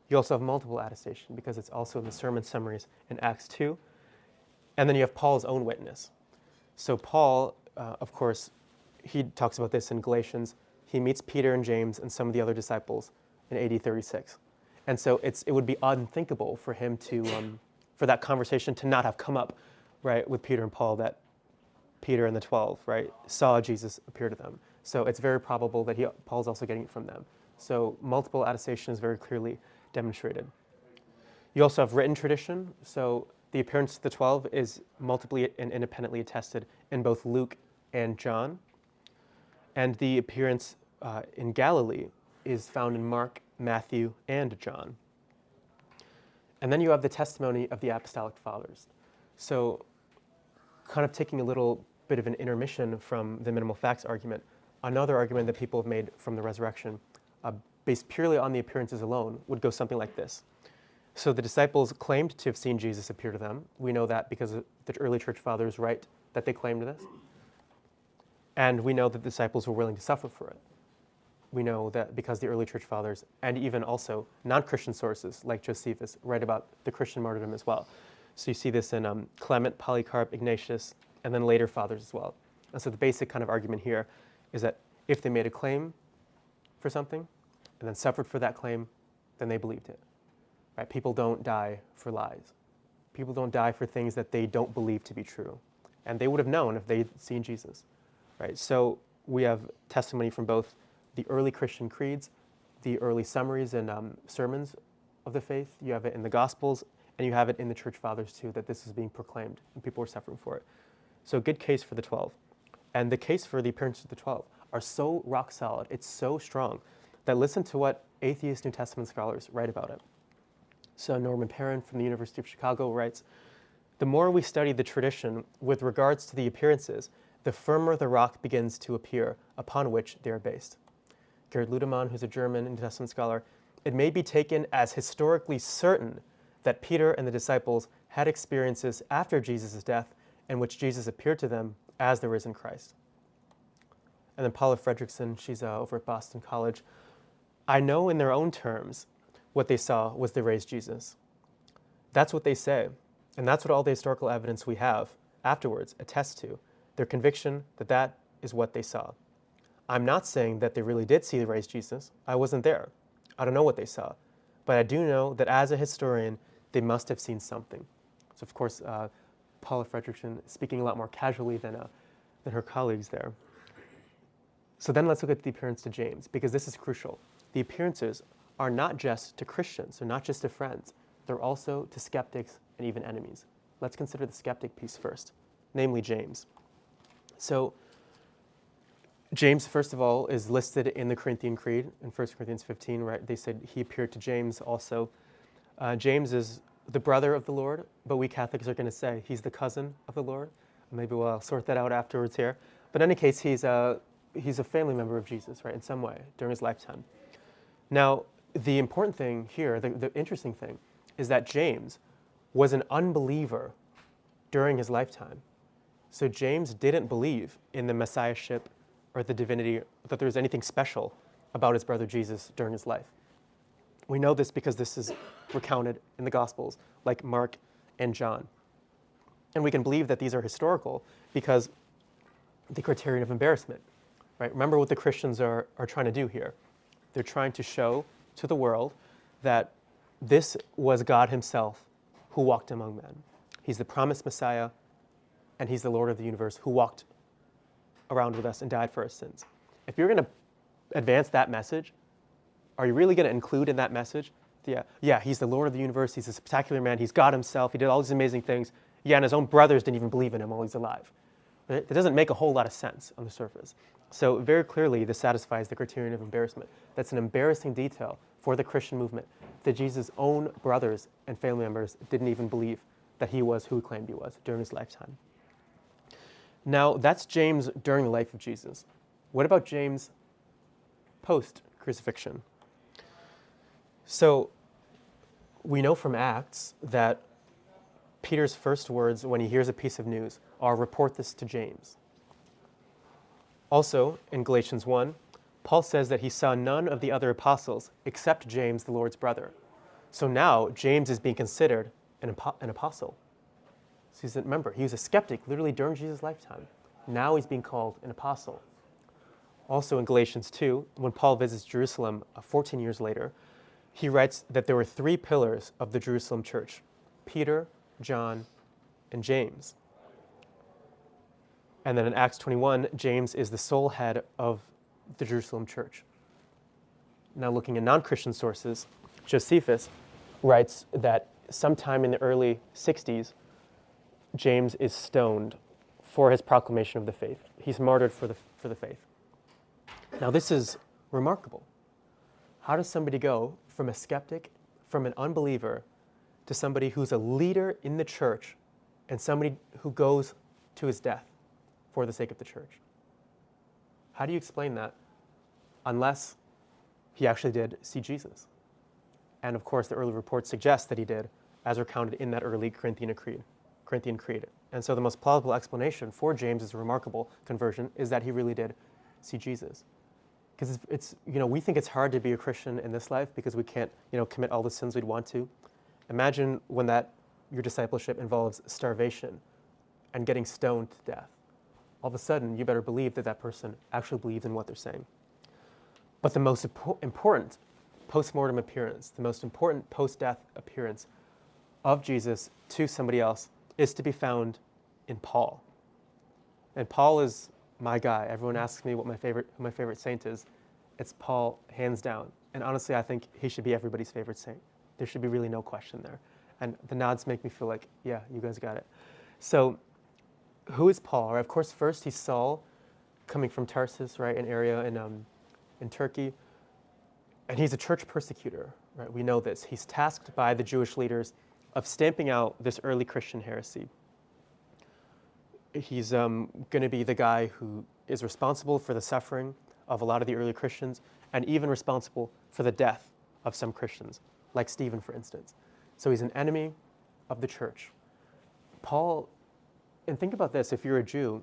You also have multiple attestation because it's also in the sermon summaries in Acts 2. And then you have Paul's own witness. So Paul, of course, he talks about this in Galatians. He meets Peter and James and some of the other disciples in AD 36. And so it would be unthinkable for him to, for that conversation to not have come up, right, with Peter and Paul, that Peter and the 12, right, saw Jesus appear to them. So it's very probable that Paul's also getting it from them. So multiple attestation is very clearly demonstrated. You also have written tradition. So the appearance to the 12 is multiply and independently attested in both Luke and John. And the appearance in Galilee is found in Mark, Matthew, and John. And then you have the testimony of the apostolic fathers. So kind of taking a little bit of an intermission from the minimal facts argument, another argument that people have made from the resurrection, based purely on the appearances alone, would go something like this. So the disciples claimed to have seen Jesus appear to them. We know that because the early church fathers write that they claimed this. And we know that the disciples were willing to suffer for it. We know that because the early church fathers, and even also non-Christian sources like Josephus, write about the Christian martyrdom as well. So you see this in Clement, Polycarp, Ignatius, and then later fathers as well. And so the basic kind of argument here is that if they made a claim for something and then suffered for that claim, then they believed it. Right? People don't die for lies. People don't die for things that they don't believe to be true. And they would have known if they'd seen Jesus. Right? So we have testimony from both the early Christian creeds, the early summaries and sermons of the faith. You have it in the Gospels, and you have it in the church fathers too, that this is being proclaimed and people were suffering for it. So good case for the 12. And the case for the appearance of the 12 are so rock solid, it's so strong, that listen to what atheist New Testament scholars write about it. So Norman Perrin from the University of Chicago writes, "The more we study the tradition with regards to the appearances, the firmer the rock begins to appear upon which they are based." Gerhard Ludemann, who's a German New Testament scholar, "It may be taken as historically certain that Peter and the disciples had experiences after Jesus' death in which Jesus appeared to them as the risen Christ." And then Paula Fredrickson, she's over at Boston College, "I know in their own terms what they saw was the raised Jesus." That's what they say, and that's what all the historical evidence we have afterwards attests to, their conviction that that is what they saw. I'm not saying that they really did see the raised Jesus. I wasn't there. I don't know what they saw. But I do know that as a historian, they must have seen something. So of course, Paula Fredrickson is speaking a lot more casually than her colleagues there. So then let's look at the appearance to James, because this is crucial. The appearances are not just to Christians, they're not just to friends, they're also to skeptics and even enemies. Let's consider the skeptic piece first, namely James. So James, first of all, is listed in the Corinthian Creed in 1 Corinthians 15, right? They said he appeared to James also. James is the brother of the Lord, but we Catholics are going to say he's the cousin of the Lord. Maybe we'll sort that out afterwards here. But in any case, he's a family member of Jesus, right, in some way during his lifetime. Now, the important thing here, the interesting thing, is that James was an unbeliever during his lifetime. So James didn't believe in the messiahship or the divinity, that there was anything special about his brother Jesus during his life. We know this because this is recounted in the Gospels, like Mark and John. And we can believe that these are historical because the criterion of embarrassment, right? Remember what the Christians are trying to do here. They're trying to show to the world that this was God himself who walked among men. He's the promised Messiah, and he's the Lord of the universe who walked around with us and died for our sins. If you're going to advance that message, are you really going to include in that message, yeah, he's the Lord of the universe, he's a spectacular man, he's God himself, he did all these amazing things, and his own brothers didn't even believe in him while he's alive. Right? It doesn't make a whole lot of sense on the surface. So very clearly, this satisfies the criterion of embarrassment. That's an embarrassing detail for the Christian movement, that Jesus' own brothers and family members didn't even believe that he was who he claimed he was during his lifetime. Now, that's James during the life of Jesus. What about James post-crucifixion? So we know from Acts that Peter's first words when he hears a piece of news are, "Report this to James." Also, in Galatians 1, Paul says that he saw none of the other apostles except James, the Lord's brother. So now James is being considered an apostle. So remember, he was a skeptic literally during Jesus' lifetime. Now he's being called an apostle. Also in Galatians 2, when Paul visits Jerusalem 14 years later, he writes that there were 3 pillars of the Jerusalem church: Peter, John, and James. And then in Acts 21, James is the sole head of the Jerusalem church. Now looking at non-Christian sources, Josephus writes that sometime in the early 60s, James is stoned for his proclamation of the faith. He's martyred for the faith. Now this is remarkable. How does somebody go from a skeptic, from an unbeliever, to somebody who's a leader in the church and somebody who goes to his death for the sake of the church? How do you explain that unless he actually did see Jesus? And of course, the early reports suggest that he did, as recounted in that early Corinthian Creed. And so the most plausible explanation for James's remarkable conversion is that he really did see Jesus. Because we think it's hard to be a Christian in this life because we can't, commit all the sins we'd want to. Imagine when your discipleship involves starvation and getting stoned to death. All of a sudden, you better believe that person actually believes in what they're saying. But the most important post-mortem appearance, the most important post-death appearance of Jesus to somebody else is to be found in Paul. And Paul is my guy. Everyone asks me who my favorite saint is. It's Paul, hands down. And honestly, I think he should be everybody's favorite saint. There should be really no question there. And the nods make me feel like, yeah, you guys got it. So who is Paul? Right, of course, first he's Saul, coming from Tarsus, right, an area in Turkey. And he's a church persecutor, right? We know this. He's tasked by the Jewish leaders of stamping out this early Christian heresy. He's going to be the guy who is responsible for the suffering of a lot of the early Christians and even responsible for the death of some Christians, like Stephen, for instance. So he's an enemy of the church. Paul, and think about this, if you're a Jew,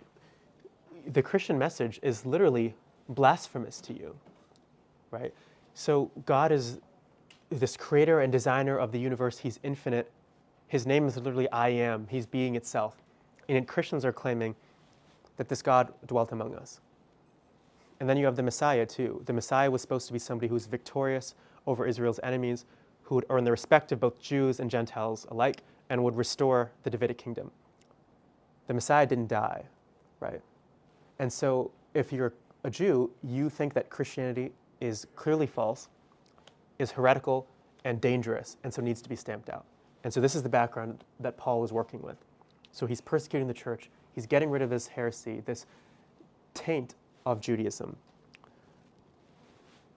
the Christian message is literally blasphemous to you, right? So God is this creator and designer of the universe. He's infinite. His name is literally I am. He's being itself. And Christians are claiming that this God dwelt among us. And then you have the Messiah too. The Messiah was supposed to be somebody who was victorious over Israel's enemies, who would earn the respect of both Jews and Gentiles alike, and would restore the Davidic kingdom. The Messiah didn't die, right? And so if you're a Jew, you think that Christianity is clearly false, is heretical, and dangerous, and so needs to be stamped out. And so this is the background that Paul was working with. So he's persecuting the church. He's getting rid of this heresy, this taint of Judaism.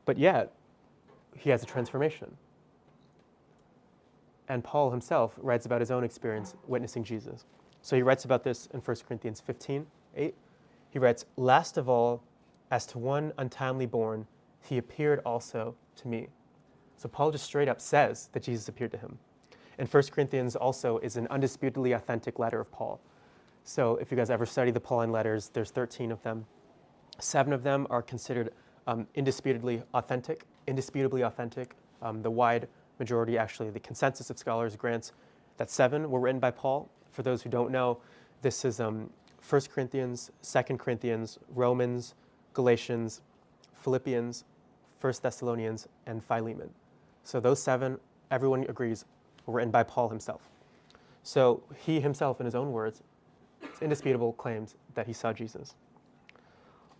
But yet, he has a transformation. And Paul himself writes about his own experience witnessing Jesus. So he writes about this in 1 Corinthians 15:8. He writes, "Last of all, as to one untimely born, he appeared also to me." So Paul just straight up says that Jesus appeared to him. And 1 Corinthians also is an undisputedly authentic letter of Paul. So if you guys ever study the Pauline letters, there's 13 of them. 7 of them are considered indisputably authentic. The wide majority, actually, the consensus of scholars grants that 7 were written by Paul. For those who don't know, this is 1 Corinthians, 2 Corinthians, Romans, Galatians, Philippians, 1 Thessalonians, and Philemon. So those 7, everyone agrees, were written by Paul himself. So he himself, in his own words, it's indisputable, claims that he saw Jesus.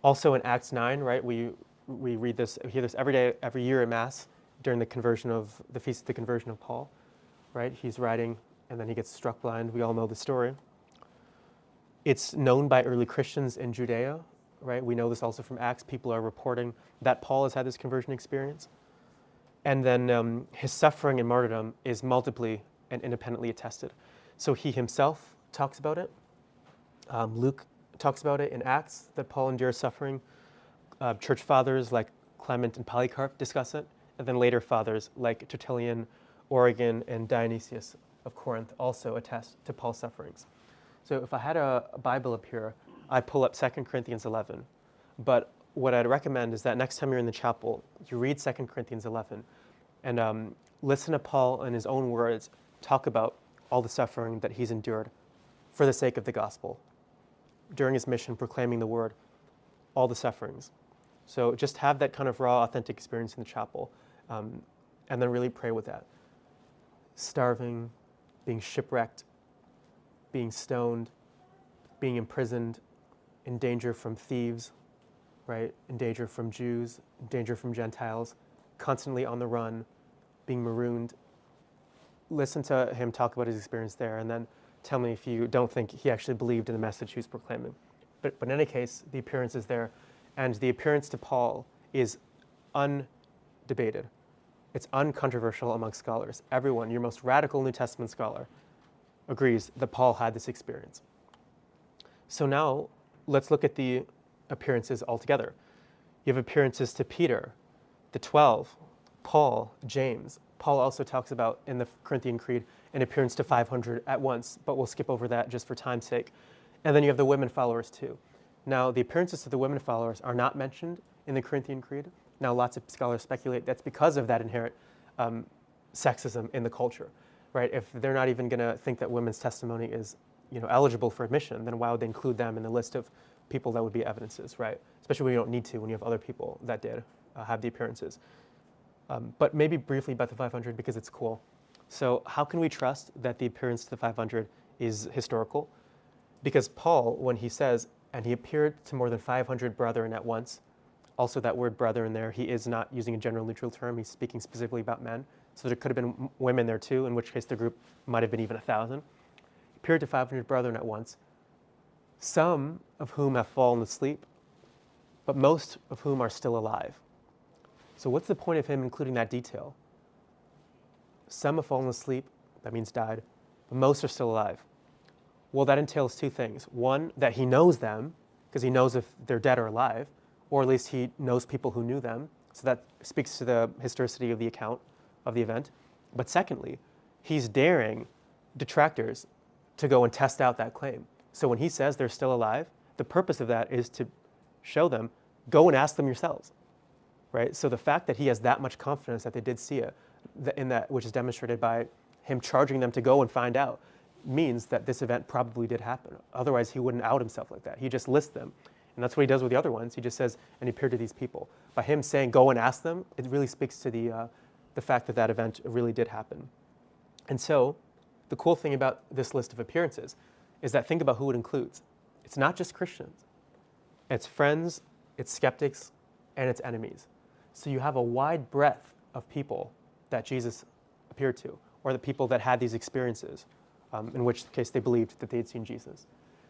Also in Acts 9, right, we read this, we hear this every year at Mass during the Feast of the Conversion of Paul, right? He's riding and then he gets struck blind. We all know the story. It's known by early Christians in Judea, right? We know this also from Acts. People are reporting that Paul has had this conversion experience. And then his suffering and martyrdom is multiply and independently attested. So he himself talks about it. Luke talks about it in Acts, that Paul endures suffering. Church fathers like Clement and Polycarp discuss it. And then later fathers like Tertullian, Origen, and Dionysius of Corinth also attest to Paul's sufferings. So if I had a Bible up here, I'd pull up 2 Corinthians 11. But what I'd recommend is that next time you're in the chapel, you read 2 Corinthians 11 and listen to Paul in his own words talk about all the suffering that he's endured for the sake of the gospel. During his mission, proclaiming the word, all the sufferings. So just have that kind of raw, authentic experience in the chapel, and then really pray with that. Starving, being shipwrecked, being stoned, being imprisoned, in danger from thieves, right? In danger from Jews, in danger from Gentiles, constantly on the run, being marooned. Listen to him talk about his experience there, and then tell me if you don't think he actually believed in the message he was proclaiming. But in any case, the appearance is there, and the appearance to Paul is undebated. It's uncontroversial among scholars. Everyone, your most radical New Testament scholar, agrees that Paul had this experience. So now, let's look at the appearances altogether. You have appearances to Peter, the 12, Paul, James, Paul also talks about in the Corinthian Creed an appearance to 500 at once, but we'll skip over that just for time's sake. And then you have the women followers too. Now, the appearances to the women followers are not mentioned in the Corinthian Creed. Now, lots of scholars speculate that's because of that inherent sexism in the culture, right? If they're not even going to think that women's testimony is, eligible for admission, then why would they include them in the list of people that would be evidences, right? Especially when you don't need to, when you have other people that did have the appearances. But maybe briefly about the 500 because it's cool. So how can we trust that the appearance to the 500 is historical? Because Paul, when he says, and he appeared to more than 500 brethren at once, also that word brethren there, he is not using a general neutral term, he's speaking specifically about men. So there could have been women there too, in which case the group might have been even 1,000. He appeared to 500 brethren at once, some of whom have fallen asleep, but most of whom are still alive. So what's the point of him including that detail? Some have fallen asleep, that means died, but most are still alive. Well, that entails two things. One, that he knows them, because he knows if they're dead or alive, or at least he knows people who knew them. So that speaks to the historicity of the account of the event. But secondly, he's daring detractors to go and test out that claim. So when he says they're still alive, the purpose of that is to show them, go and ask them yourselves, right? So the fact that he has that much confidence that they did see it, in that, which is demonstrated by him charging them to go and find out, means that this event probably did happen. Otherwise, he wouldn't out himself like that. He just lists them. And that's what he does with the other ones. He just says, and he appeared to these people. By him saying, go and ask them, it really speaks to the fact that that event really did happen. And so the cool thing about this list of appearances is that think about who it includes. It's not just Christians. It's friends, it's skeptics, and it's enemies. So you have a wide breadth of people that Jesus appeared to, or the people that had these experiences, in which case they believed that they had seen Jesus.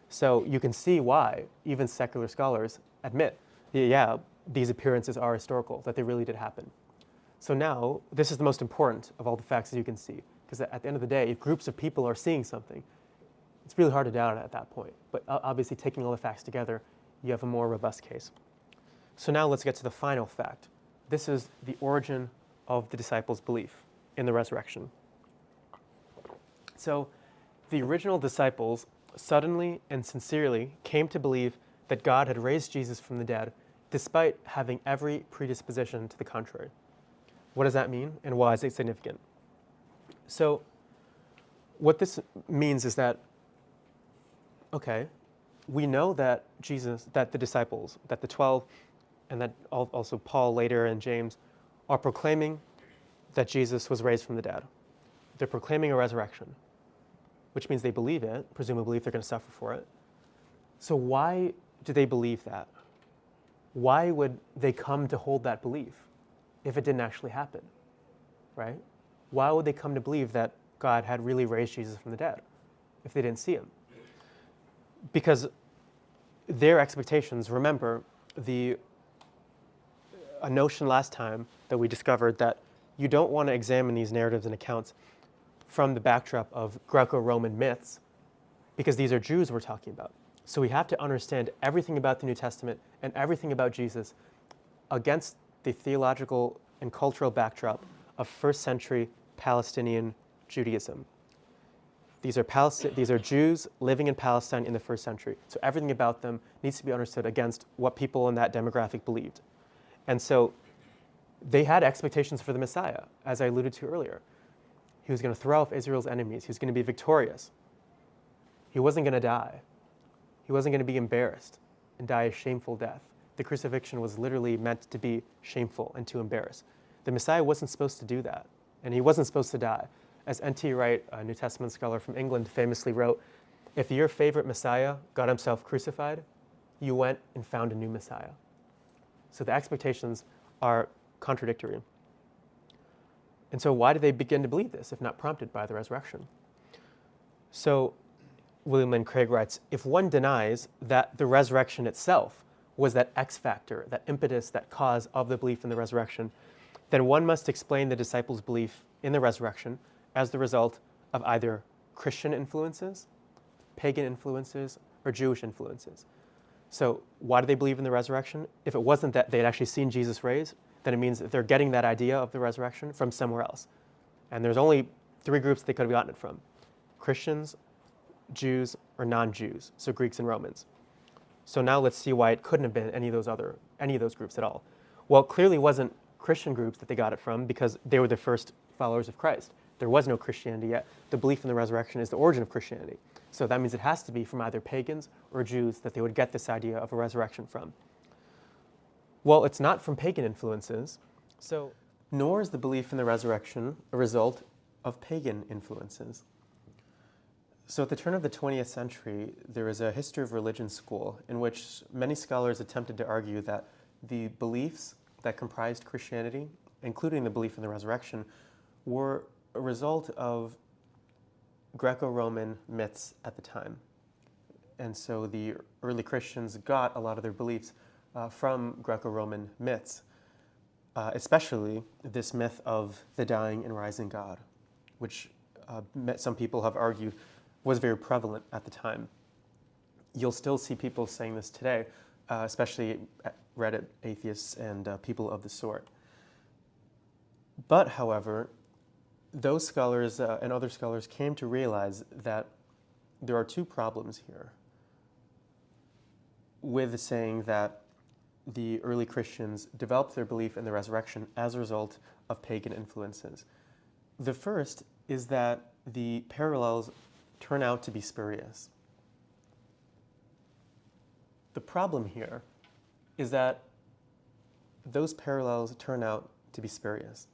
So you can see why even secular scholars admit, yeah, these appearances are historical, that they really did happen. So now, this is the most important of all the facts that you can see, because at the end of the day, if groups of people are seeing something, it's really hard to doubt it at that point. But obviously, taking all the facts together, you have a more robust case. So now let's get to the final fact. This is the origin of the disciples' belief in the resurrection. So the original disciples suddenly and sincerely came to believe that God had raised Jesus from the dead, despite having every predisposition to the contrary. What does that mean, and why is it significant? So what this means is that, okay, we know that Jesus, that the disciples, that the 12, and that also Paul later and James are proclaiming that Jesus was raised from the dead. They're proclaiming a resurrection, which means they believe it, presumably if they're going to suffer for it. So why do they believe that? Why would they come to hold that belief if it didn't actually happen, right? Why would they come to believe that God had really raised Jesus from the dead if they didn't see him? Because their expectations, remember, a notion last time that we discovered that you don't want to examine these narratives and accounts from the backdrop of Greco-Roman myths, because these are Jews we're talking about. So we have to understand everything about the New Testament and everything about Jesus against the theological and cultural backdrop of first century Palestinian Judaism. These are Jews living in Palestine in the first century. So everything about them needs to be understood against what people in that demographic believed. And so they had expectations for the Messiah, as I alluded to earlier. He was going to throw off Israel's enemies. He was going to be victorious. He wasn't going to die. He wasn't going to be embarrassed and die a shameful death. The crucifixion was literally meant to be shameful and to embarrass. The Messiah wasn't supposed to do that, and he wasn't supposed to die. As N.T. Wright, a New Testament scholar from England, famously wrote, if your favorite Messiah got himself crucified, you went and found a new Messiah. So the expectations are contradictory. And so why did they begin to believe this, if not prompted by the resurrection? So William Lane Craig writes, if one denies that the resurrection itself was that X factor, that impetus, that cause of the belief in the resurrection, then one must explain the disciples' belief in the resurrection as the result of either Christian influences, pagan influences, or Jewish influences. So why do they believe in the resurrection? If it wasn't that they had actually seen Jesus raised, then it means that they're getting that idea of the resurrection from somewhere else. And there's only three groups they could have gotten it from: Christians, Jews, or non-Jews, so Greeks and Romans. So now let's see why it couldn't have been any of those groups at all. Well, it clearly wasn't Christian groups that they got it from, because they were the first followers of Christ. There was no Christianity yet. The belief in the resurrection is the origin of Christianity. So that means it has to be from either pagans or Jews that they would get this idea of a resurrection from. Well, it's not from pagan influences, so nor is the belief in the resurrection a result of pagan influences. So at the turn of the 20th century, there was a history of religion school in which many scholars attempted to argue that the beliefs that comprised Christianity, including the belief in the resurrection, were a result of Greco-Roman myths at the time. And so the early Christians got a lot of their beliefs from Greco-Roman myths, especially this myth of the dying and rising God, which some people have argued was very prevalent at the time. You'll still see people saying this today, especially Reddit atheists and people of the sort. But, however, those scholars and other scholars came to realize that there are two problems here with saying that the early Christians developed their belief in the resurrection as a result of pagan influences. The first is that the parallels turn out to be spurious. The problem here is that those parallels turn out to be spurious.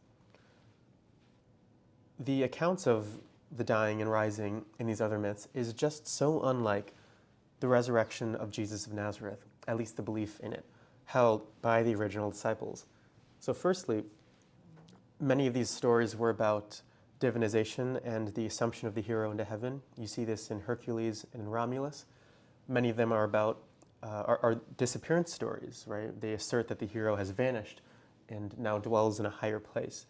The accounts of the dying and rising in these other myths is just so unlike the resurrection of Jesus of Nazareth, at least the belief in it, held by the original disciples. So firstly, many of these stories were about divinization and the assumption of the hero into heaven. You see this in Hercules and in Romulus. Many of them are about are disappearance stories, right? They assert that the hero has vanished and now dwells in a higher place.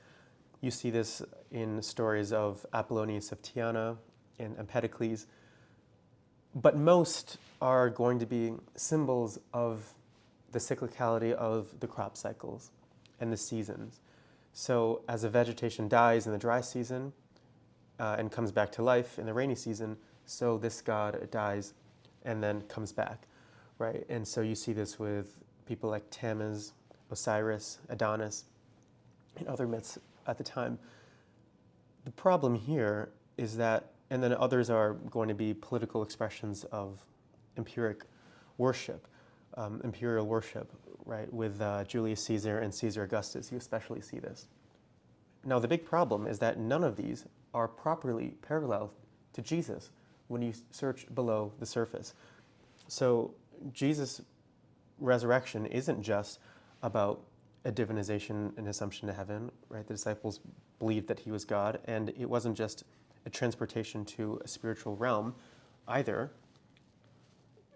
You see this in stories of Apollonius of Tyana and Empedocles. But most are going to be symbols of the cyclicality of the crop cycles and the seasons. So as a vegetation dies in the dry season and comes back to life in the rainy season, so this god dies and then comes back, right? And so you see this with people like Tammuz, Osiris, Adonis, and other myths at the time. The problem here is that, and then others are going to be political expressions of empiric worship, imperial worship, right, with Julius Caesar and Caesar Augustus. You especially see this. Now, the big problem is that none of these are properly parallel to Jesus when you search below the surface. So Jesus' resurrection isn't just about a divinization and assumption to heaven, right? The disciples believed that he was God, and it wasn't just a transportation to a spiritual realm either.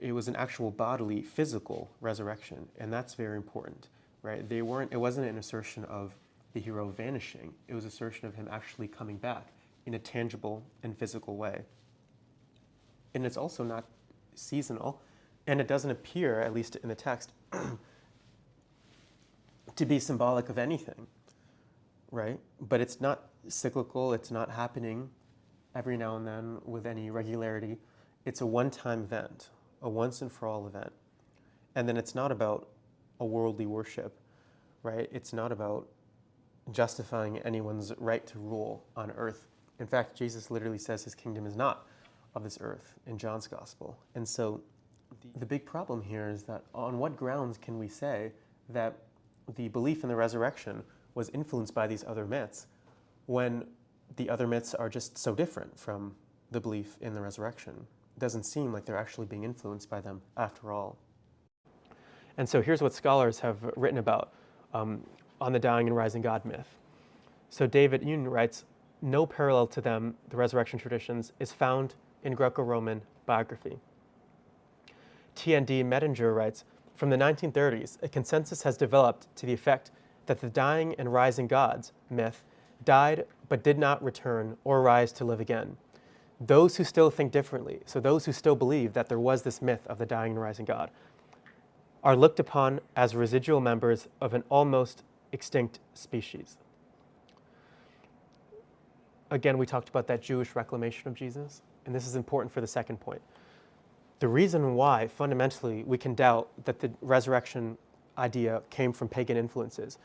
It was an actual bodily, physical resurrection, and that's very important, right? It wasn't an assertion of the hero vanishing. It was an assertion of him actually coming back in a tangible and physical way. And it's also not seasonal, and it doesn't appear, at least in the text, to be symbolic of anything, right? But it's not cyclical, it's not happening every now and then with any regularity. It's a one-time event, a once and for all event. And then it's not about a worldly worship, right? It's not about justifying anyone's right to rule on earth. In fact, Jesus literally says his kingdom is not of this earth in John's gospel. And so the big problem here is that on what grounds can we say that the belief in the resurrection was influenced by these other myths when the other myths are just so different from the belief in the resurrection? It doesn't seem like they're actually being influenced by them after all. And so here's what scholars have written about on the dying and rising God myth. So David Yoon writes, no parallel to them, the resurrection traditions, is found in Greco-Roman biography. T.N.D. Mettinger writes, from the 1930s, a consensus has developed to the effect that the dying and rising gods myth died but did not return or rise to live again. Those who still think differently, so those who still believe that there was this myth of the dying and rising God, are looked upon as residual members of an almost extinct species. again, we talked about that Jewish reclamation of Jesus, and this is important for the second point. The reason why, fundamentally, we can doubt that the resurrection idea came from pagan influences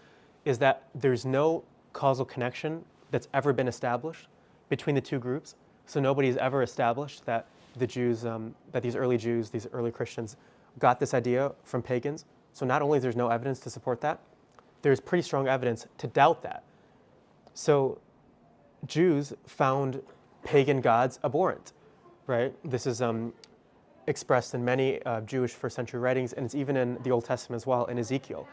is that there's no causal connection that's ever been established between the two groups. So nobody's ever established that the Jews, that these early Jews, these early Christians, got this idea from pagans. So not only there's no evidence to support that, there's pretty strong evidence to doubt that. So Jews found pagan gods abhorrent, right? This is expressed in many Jewish first century writings, and it's even in the Old Testament as well, in Ezekiel.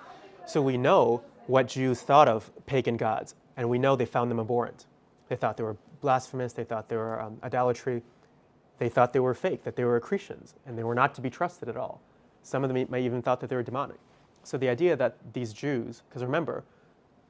So we know what Jews thought of pagan gods, and we know they found them abhorrent. They thought they were blasphemous, they thought they were idolatry, they thought they were fake, that they were accretions, and they were not to be trusted at all. Some of them may even thought that they were demonic. So the idea that these Jews, because remember,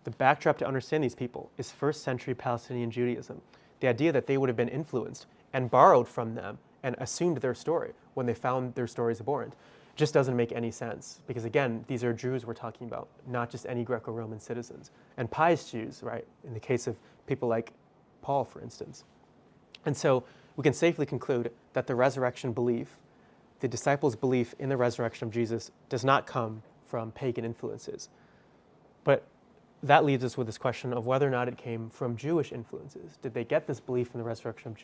the backdrop to understand these people is first century Palestinian Judaism. The idea that they would have been influenced and borrowed from them and assumed their story when they found their stories abhorrent just doesn't make any sense. Because again, these are Jews we're talking about, not just any Greco-Roman citizens. And pious Jews, right, in the case of people like Paul, for instance. And so we can safely conclude that the resurrection belief, the disciples' belief in the resurrection of Jesus, does not come from pagan influences. But that leaves us with this question of whether or not it came from Jewish influences. Did they get this belief in the resurrection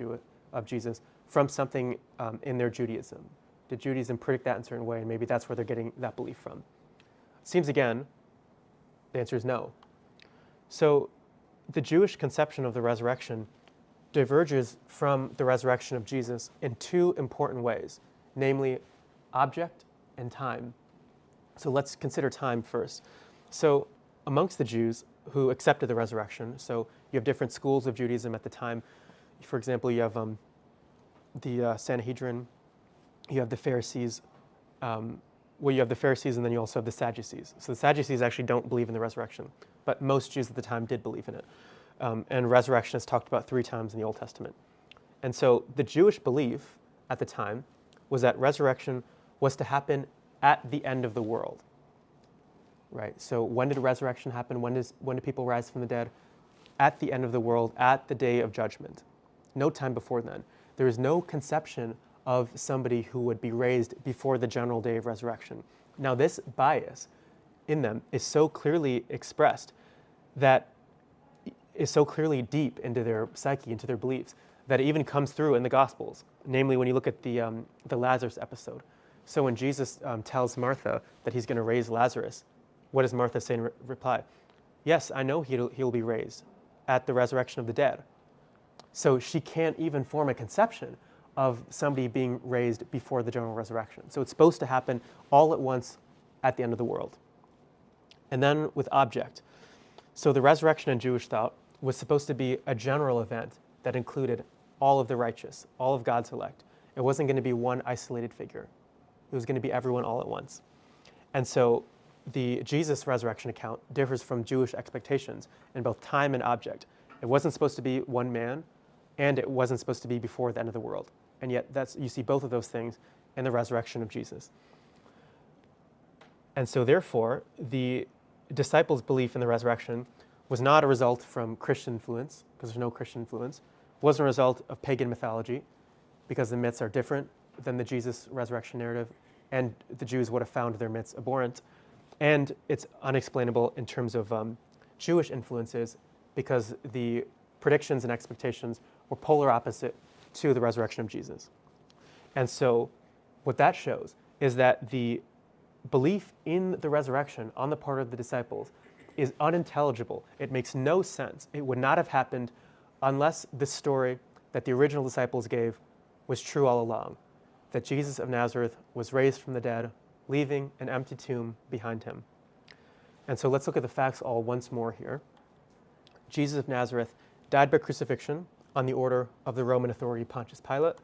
of Jesus from something in their Judaism? Did Judaism predict that in a certain way? And maybe that's where they're getting that belief from. It seems again, the answer is no. So the Jewish conception of the resurrection diverges from the resurrection of Jesus in two important ways, namely object and time. So let's consider time first. So amongst the Jews who accepted the resurrection, so you have different schools of Judaism at the time. For example, you have the Sanhedrin, you have the Pharisees, you have the Pharisees and then you also have the Sadducees. So the Sadducees actually don't believe in the resurrection, but most Jews at the time did believe in it. And resurrection is talked about 3 times in the Old Testament. And so the Jewish belief at the time was that resurrection was to happen at the end of the world. Right? So when did resurrection happen? When do people rise from the dead? At the end of the world, at the day of judgment. No time before then. There is no conception of somebody who would be raised before the general day of resurrection. Now this bias in them is so clearly expressed, that is so clearly deep into their psyche, into their beliefs, that it even comes through in the Gospels. Namely, when you look at the Lazarus episode. So when Jesus tells Martha that he's going to raise Lazarus, what does Martha say in reply? Yes, I know he'll be raised at the resurrection of the dead. So she can't even form a conception of somebody being raised before the general resurrection. So it's supposed to happen all at once at the end of the world. And then with object. So the resurrection in Jewish thought was supposed to be a general event that included all of the righteous, all of God's elect. It wasn't going to be one isolated figure. It was going to be everyone all at once. And so the Jesus resurrection account differs from Jewish expectations in both time and object. It wasn't supposed to be one man, and it wasn't supposed to be before the end of the world. And yet you see both of those things in the resurrection of Jesus. And so therefore, the disciples' belief in the resurrection was not a result from Christian influence, because there's no Christian influence. It wasn't a result of pagan mythology, because the myths are different than the Jesus resurrection narrative, and the Jews would have found their myths abhorrent. And it's unexplainable in terms of Jewish influences, because the predictions and expectations were polar opposite to the resurrection of Jesus. And so what that shows is that the belief in the resurrection on the part of the disciples is unintelligible. It makes no sense. It would not have happened unless the story that the original disciples gave was true all along, that Jesus of Nazareth was raised from the dead, leaving an empty tomb behind him. And so let's look at the facts all once more here. Jesus of Nazareth died by crucifixion on the order of the Roman authority Pontius Pilate.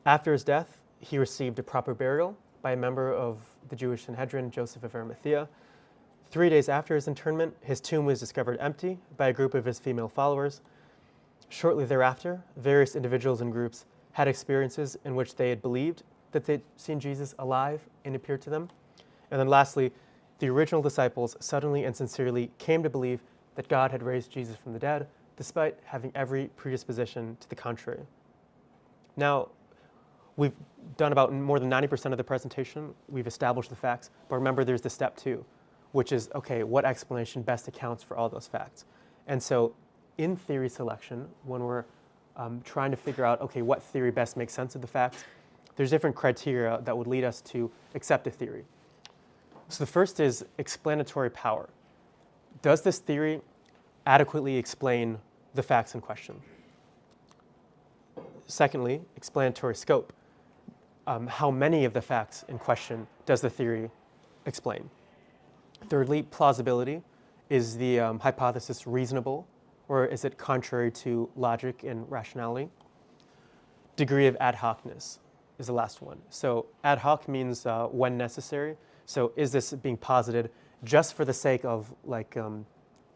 After his death, he received a proper burial by a member of the Jewish Sanhedrin, Joseph of Arimathea. 3 days after his interment, his tomb was discovered empty by a group of his female followers. Shortly thereafter, various individuals and groups had experiences in which they had believed that they'd seen Jesus alive and appeared to them. And then lastly, the original disciples suddenly and sincerely came to believe that God had raised Jesus from the dead despite having every predisposition to the contrary. Now, we've done about more than 90% of the presentation. We've established the facts, but remember there's the step 2, which is, okay, what explanation best accounts for all those facts? And so in theory selection, when we're trying to figure out, okay, what theory best makes sense of the facts, there's different criteria that would lead us to accept a theory. So the first is explanatory power. Does this theory adequately explain the facts in question? Secondly, explanatory scope. How many of the facts in question does the theory explain? Thirdly, plausibility. Is the hypothesis reasonable, or is it contrary to logic and rationality? Degree of ad hocness is the last one. So ad hoc means when necessary. So is this being posited just for the sake of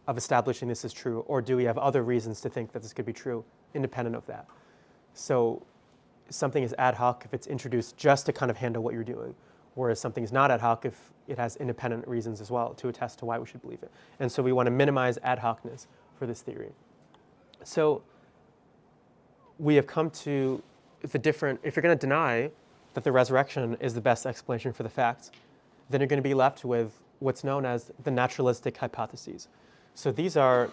of establishing this is true, or do we have other reasons to think that this could be true independent of that? So something is ad hoc if it's introduced just to kind of handle what you're doing, whereas something is not ad hoc if it has independent reasons as well to attest to why we should believe it. And so we want to minimize ad hocness for this theory. So we have come to the different, if you're going to deny that the resurrection is the best explanation for the facts, then you're going to be left with what's known as the naturalistic hypotheses. So these are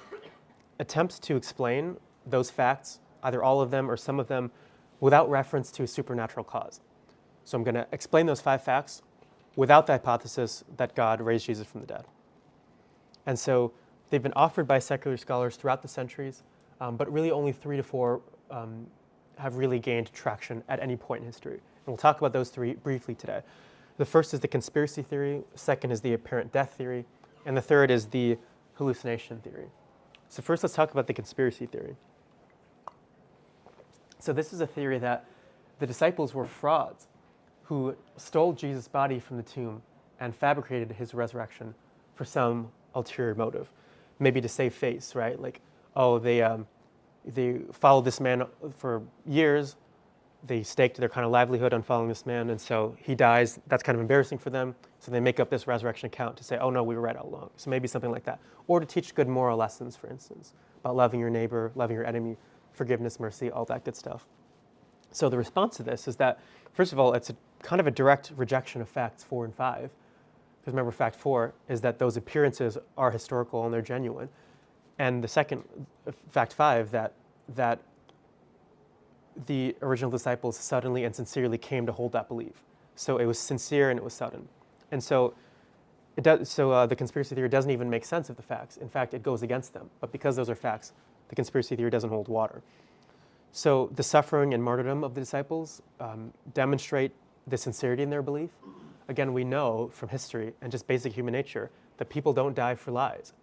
attempts to explain those facts, either all of them or some of them, without reference to a supernatural cause. So I'm going to explain those 5 facts without the hypothesis that God raised Jesus from the dead. And so they've been offered by secular scholars throughout the centuries, but really only 3 to 4 have really gained traction at any point in history. And we'll talk about those 3 briefly today. The first is the conspiracy theory, second is the apparent death theory, and the third is the hallucination theory. So first let's talk about the conspiracy theory. So this is a theory that the disciples were frauds who stole Jesus' body from the tomb and fabricated his resurrection for some ulterior motive, maybe to save face, right? Like, oh, they followed this man for years, they staked their kind of livelihood on following this man, and so he dies. That's kind of embarrassing for them, so they make up this resurrection account to say, oh no, we were right all along. So maybe something like that. Or to teach good moral lessons, for instance, about loving your neighbor, loving your enemy, forgiveness, mercy, all that good stuff. So the response to this is that, first of all, it's kind of a direct rejection of facts 4 and 5. Because remember, fact 4 is that those appearances are historical and they're genuine. And the second, fact 5, that the original disciples suddenly and sincerely came to hold that belief. So it was sincere and it was sudden. And so the conspiracy theory doesn't even make sense of the facts. In fact, it goes against them. But because those are facts, the conspiracy theory doesn't hold water. So the suffering and martyrdom of the disciples demonstrate the sincerity in their belief. Again, we know from history and just basic human nature that people don't die for lies,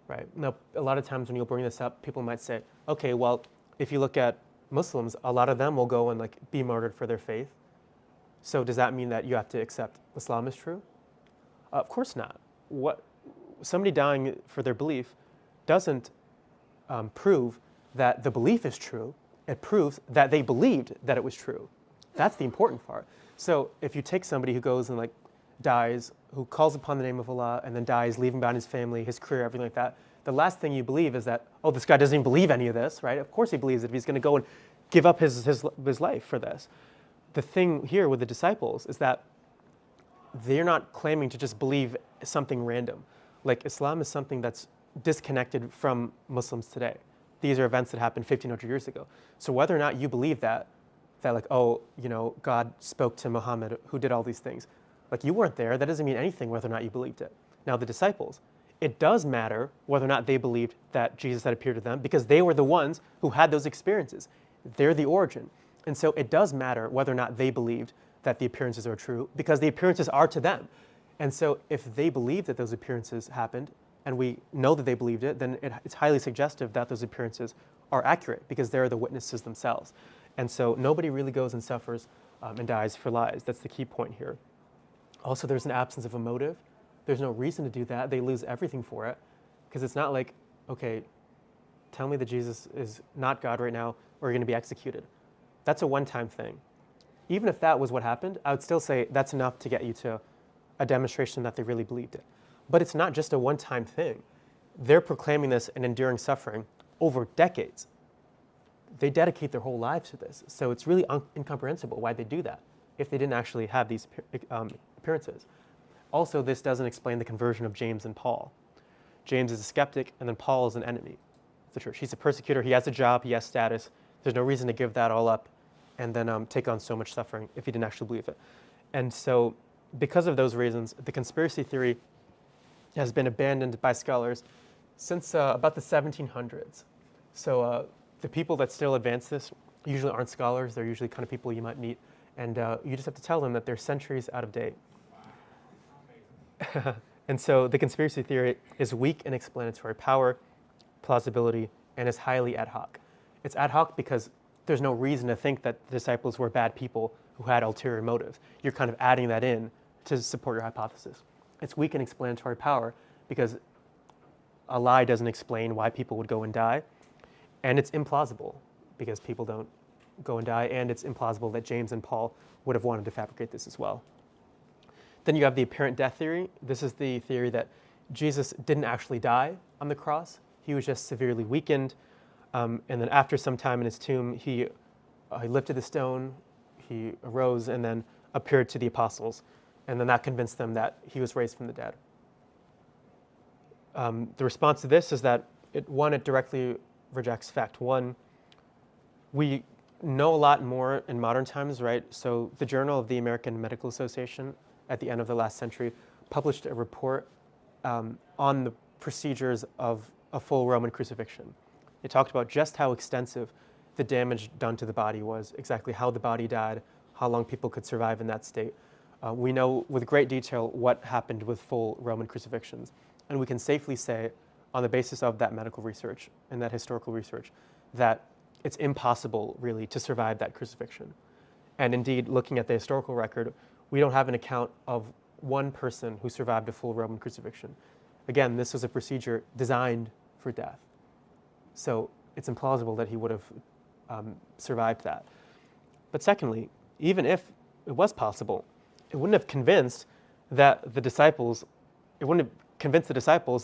right? Now, a lot of times when you'll bring this up, people might say, okay, well, if you look at Muslims, a lot of them will go and be martyred for their faith. So does that mean that you have to accept Islam is true? Of course not. Somebody dying for their belief doesn't prove that the belief is true. It proves that they believed that it was true. That's the important part. So if you take somebody who goes and dies, who calls upon the name of Allah and then dies, leaving behind his family, his career, everything like that, the last thing you believe is that, oh, this guy doesn't even believe any of this, right? Of course he believes it if he's going to go and give up his life for this. The thing here with the disciples is that they're not claiming to just believe something random. Like, Islam is something that's disconnected from Muslims today. These are events that happened 1,500 years ago. So whether or not you believe that God spoke to Muhammad who did all these things, you weren't there, that doesn't mean anything whether or not you believed it. Now the disciples, it does matter whether or not they believed that Jesus had appeared to them, because they were the ones who had those experiences. They're the origin. And so it does matter whether or not they believed that the appearances are true, because the appearances are to them. And so if they believe that those appearances happened, and we know that they believed it, then it's highly suggestive that those appearances are accurate, because they're the witnesses themselves. And so nobody really goes and suffers and dies for lies. That's the key point here. Also, there's an absence of a motive. There's no reason to do that. They lose everything for it, because it's not like, okay, tell me that Jesus is not God right now, or you're going to be executed. That's a one-time thing. Even if that was what happened, I would still say that's enough to get you to a demonstration that they really believed it. But it's not just a one-time thing. They're proclaiming this and enduring suffering over decades. They dedicate their whole lives to this. So it's really incomprehensible why they do that if they didn't actually have these appearances. Also, this doesn't explain the conversion of James and Paul. James is a skeptic, and then Paul is an enemy of the church. He's a persecutor. He has a job. He has status. There's no reason to give that all up and then take on so much suffering if he didn't actually believe it. And so because of those reasons, the conspiracy theory has been abandoned by scholars since about the 1700s. So the people that still advance this usually aren't scholars. They're usually kind of people you might meet. And you just have to tell them that they're centuries out of date. And so the conspiracy theory is weak in explanatory power, plausibility, and is highly ad hoc. It's ad hoc because there's no reason to think that the disciples were bad people who had ulterior motives. You're kind of adding that in to support your hypothesis. It's weak in explanatory power because a lie doesn't explain why people would go and die. And it's implausible because people don't go and die. And it's implausible that James and Paul would have wanted to fabricate this as well. Then you have the apparent death theory. This is the theory that Jesus didn't actually die on the cross. He was just severely weakened. And then after some time in his tomb, he lifted the stone, he arose, and then appeared to the apostles. And then that convinced them that he was raised from the dead. The response to this is that, it directly rejects fact one. We know a lot more in modern times, right? So the Journal of the American Medical Association at the end of the last century published a report on the procedures of a full Roman crucifixion. It talked about just how extensive the damage done to the body was, exactly how the body died, how long people could survive in that state. We know with great detail what happened with full Roman crucifixions. And we can safely say, on the basis of that medical research and that historical research, that it's impossible, really, to survive that crucifixion. And indeed, looking at the historical record, we don't have an account of one person who survived a full Roman crucifixion. Again, this was a procedure designed for death. So it's implausible that he would have survived that. But secondly, even if it was possible, it wouldn't have convinced the disciples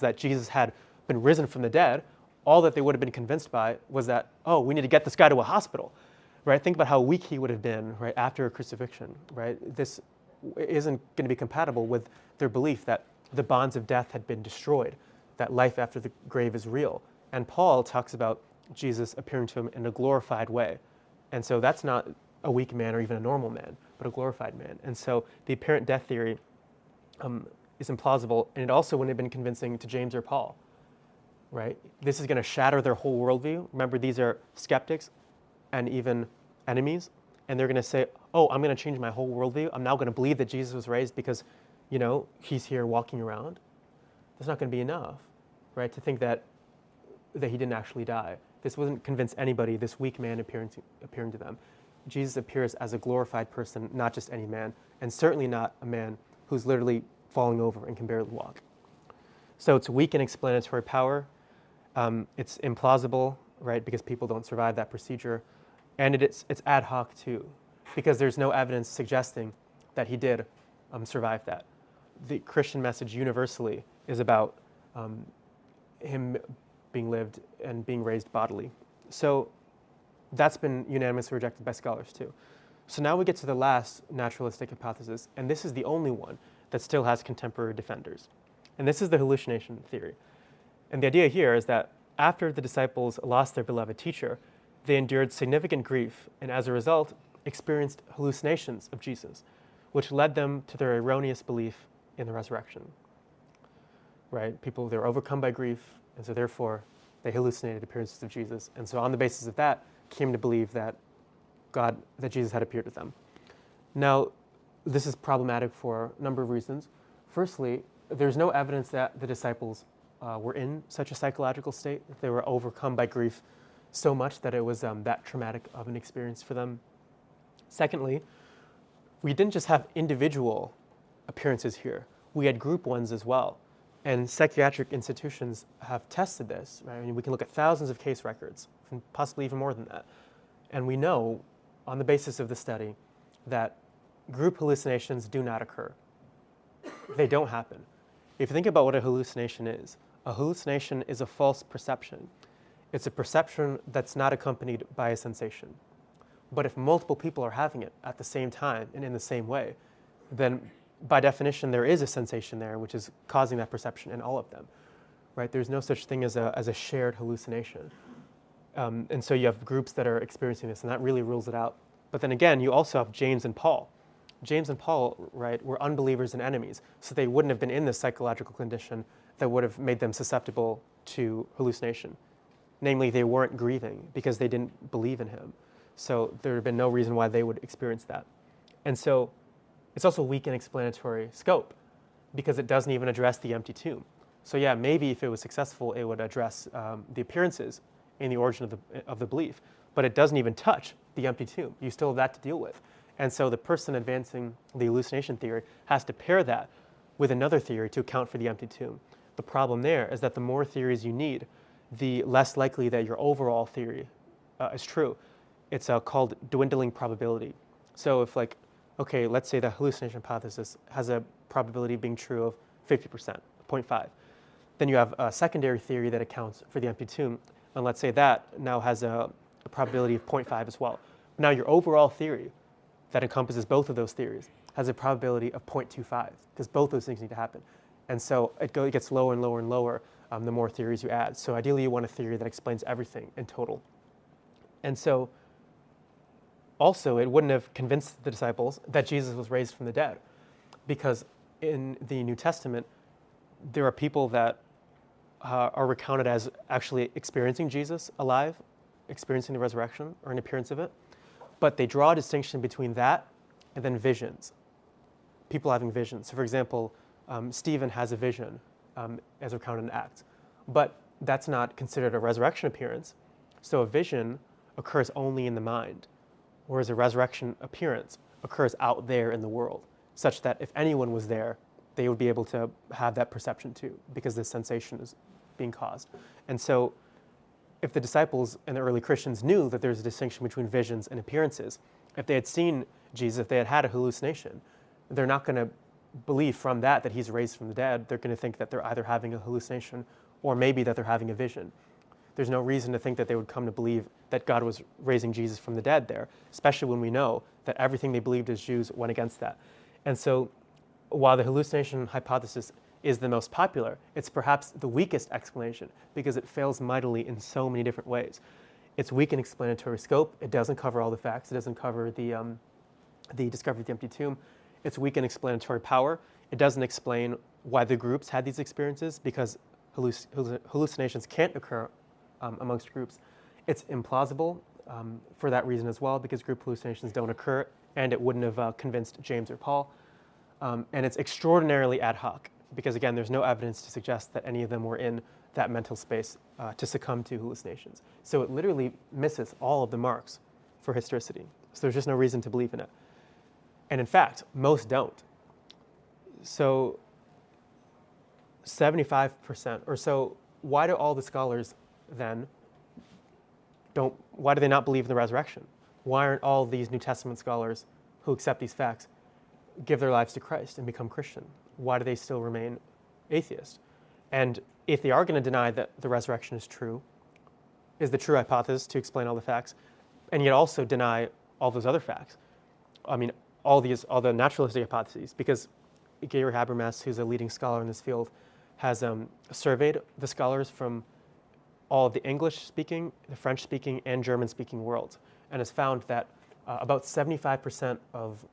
that Jesus had been risen from the dead. All that they would have been convinced by was that, oh, we need to get this guy to a hospital, right? Think about how weak he would have been, right, after a crucifixion, right? This isn't going to be compatible with their belief that the bonds of death had been destroyed, that life after the grave is real. And Paul talks about Jesus appearing to him in a glorified way. And so that's not a weak man or even a normal man, but a glorified man. And so the apparent death theory is implausible, and it also wouldn't have been convincing to James or Paul, right? This is going to shatter their whole worldview. Remember, these are skeptics and even enemies, and they're going to say, oh, I'm going to change my whole worldview. I'm now going to believe that Jesus was raised because, he's here walking around. That's not going to be enough, right, to think that he didn't actually die. This wouldn't convince anybody, this weak man appearing to them. Jesus appears as a glorified person, not just any man, and certainly not a man who's literally falling over and can barely walk. So it's weak in explanatory power. It's implausible, right, because people don't survive that procedure. And it's ad hoc too, because there's no evidence suggesting that he did survive that. The Christian message universally is about him being lived and being raised bodily. So that's been unanimously rejected by scholars too. So now we get to the last naturalistic hypothesis, and this is the only one that still has contemporary defenders. And this is the hallucination theory. And the idea here is that after the disciples lost their beloved teacher, they endured significant grief and as a result experienced hallucinations of Jesus, which led them to their erroneous belief in the resurrection. Right? People, they're overcome by grief, and so therefore they hallucinated appearances of Jesus. And so on the basis of that, came to believe that Jesus had appeared to them. Now, this is problematic for a number of reasons. Firstly, there's no evidence that the disciples were in such a psychological state, that they were overcome by grief so much that it was that traumatic of an experience for them. Secondly, we didn't just have individual appearances here. We had group ones as well. And psychiatric institutions have tested this, right? I mean, we can look at thousands of case records, and possibly even more than that. And we know, on the basis of the study, that group hallucinations do not occur. They don't happen. If you think about what a hallucination is a false perception. It's a perception that's not accompanied by a sensation. But if multiple people are having it at the same time and in the same way, then by definition there is a sensation there which is causing that perception in all of them, right? There's no such thing as a shared hallucination. And so you have groups that are experiencing this, and that really rules it out. But then again, you also have James and Paul. James and Paul, right, were unbelievers and enemies, so they wouldn't have been in this psychological condition that would have made them susceptible to hallucination. Namely, they weren't grieving because they didn't believe in him. So there would have been no reason why they would experience that. And so it's also weak in explanatory scope because it doesn't even address the empty tomb. So yeah, maybe if it was successful, it would address the appearances in the origin of the belief, but it doesn't even touch the empty tomb. You still have that to deal with. And so the person advancing the hallucination theory has to pair that with another theory to account for the empty tomb. The problem there is that the more theories you need, the less likely that your overall theory is true. It's called dwindling probability. So if like, okay, let's say the hallucination hypothesis has a probability of being true of 50%, 0.5. Then you have a secondary theory that accounts for the empty tomb, and let's say that now has a probability of 0.5 as well. Now your overall theory that encompasses both of those theories has a probability of 0.25 because both those things need to happen. And so it gets lower and lower and lower the more theories you add. So ideally you want a theory that explains everything in total. And so also it wouldn't have convinced the disciples that Jesus was raised from the dead, because in the New Testament there are people that are recounted as actually experiencing Jesus alive, experiencing the resurrection or an appearance of it. But they draw a distinction between that and then visions, people having visions. So for example, Stephen has a vision as recounted in Acts, but that's not considered a resurrection appearance. So a vision occurs only in the mind, whereas a resurrection appearance occurs out there in the world, such that if anyone was there, they would be able to have that perception too, because the sensation is being caused. And so if the disciples and the early Christians knew that there's a distinction between visions and appearances, if they had seen Jesus, if they had had a hallucination, they're not going to believe from that he's raised from the dead. They're going to think that they're either having a hallucination or maybe that they're having a vision. There's no reason to think that they would come to believe that God was raising Jesus from the dead there, especially when we know that everything they believed as Jews went against that. And so while the hallucination hypothesis is the most popular, it's perhaps the weakest explanation because it fails mightily in so many different ways. It's weak in explanatory scope. It doesn't cover all the facts. It doesn't cover the discovery of the empty tomb. It's weak in explanatory power. It doesn't explain why the groups had these experiences because hallucinations can't occur amongst groups. It's implausible for that reason as well, because group hallucinations don't occur, and it wouldn't have convinced James or Paul. And it's extraordinarily ad hoc, because again, there's no evidence to suggest that any of them were in that mental space to succumb to hallucinations. So it literally misses all of the marks for historicity. So there's just no reason to believe in it. And in fact, most don't. So 75% or so, why do all the scholars then why do they not believe in the resurrection? Why aren't all these New Testament scholars who accept these facts give their lives to Christ and become Christian? Why do they still remain atheist? And if they are going to deny that the resurrection is true, is the true hypothesis to explain all the facts, and yet also deny all those other facts, I mean, all the naturalistic hypotheses, because Gary Habermas, who's a leading scholar in this field, has surveyed the scholars from all of the English-speaking, the French-speaking, and German-speaking worlds, and has found that about 75% of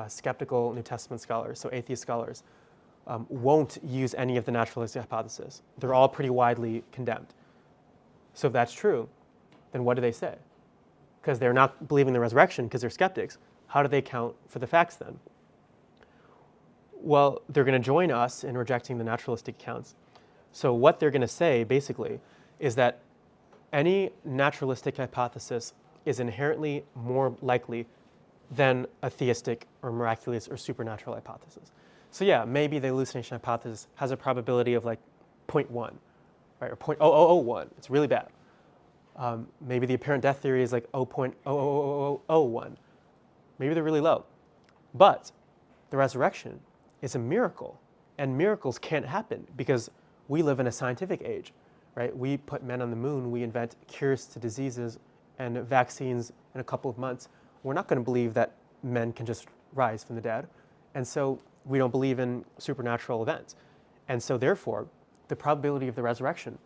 skeptical New Testament scholars, so atheist scholars, won't use any of the naturalistic hypothesis. They're all pretty widely condemned. So if that's true, then what do they say? Because they're not believing the resurrection because they're skeptics. How do they account for the facts then? Well, they're going to join us in rejecting the naturalistic accounts. So what they're going to say, basically, is that any naturalistic hypothesis is inherently more likely than a theistic or miraculous or supernatural hypothesis. So yeah, maybe the hallucination hypothesis has a probability of like 0.1, right, or 0.0001. It's really bad. Maybe the apparent death theory is like 0.00001. Maybe they're really low. But the resurrection is a miracle, and miracles can't happen because we live in a scientific age. right? We put men on the moon, we invent cures to diseases and vaccines in a couple of months. We're not going to believe that men can just rise from the dead. And so we don't believe in supernatural events. And so therefore, the probability of the resurrection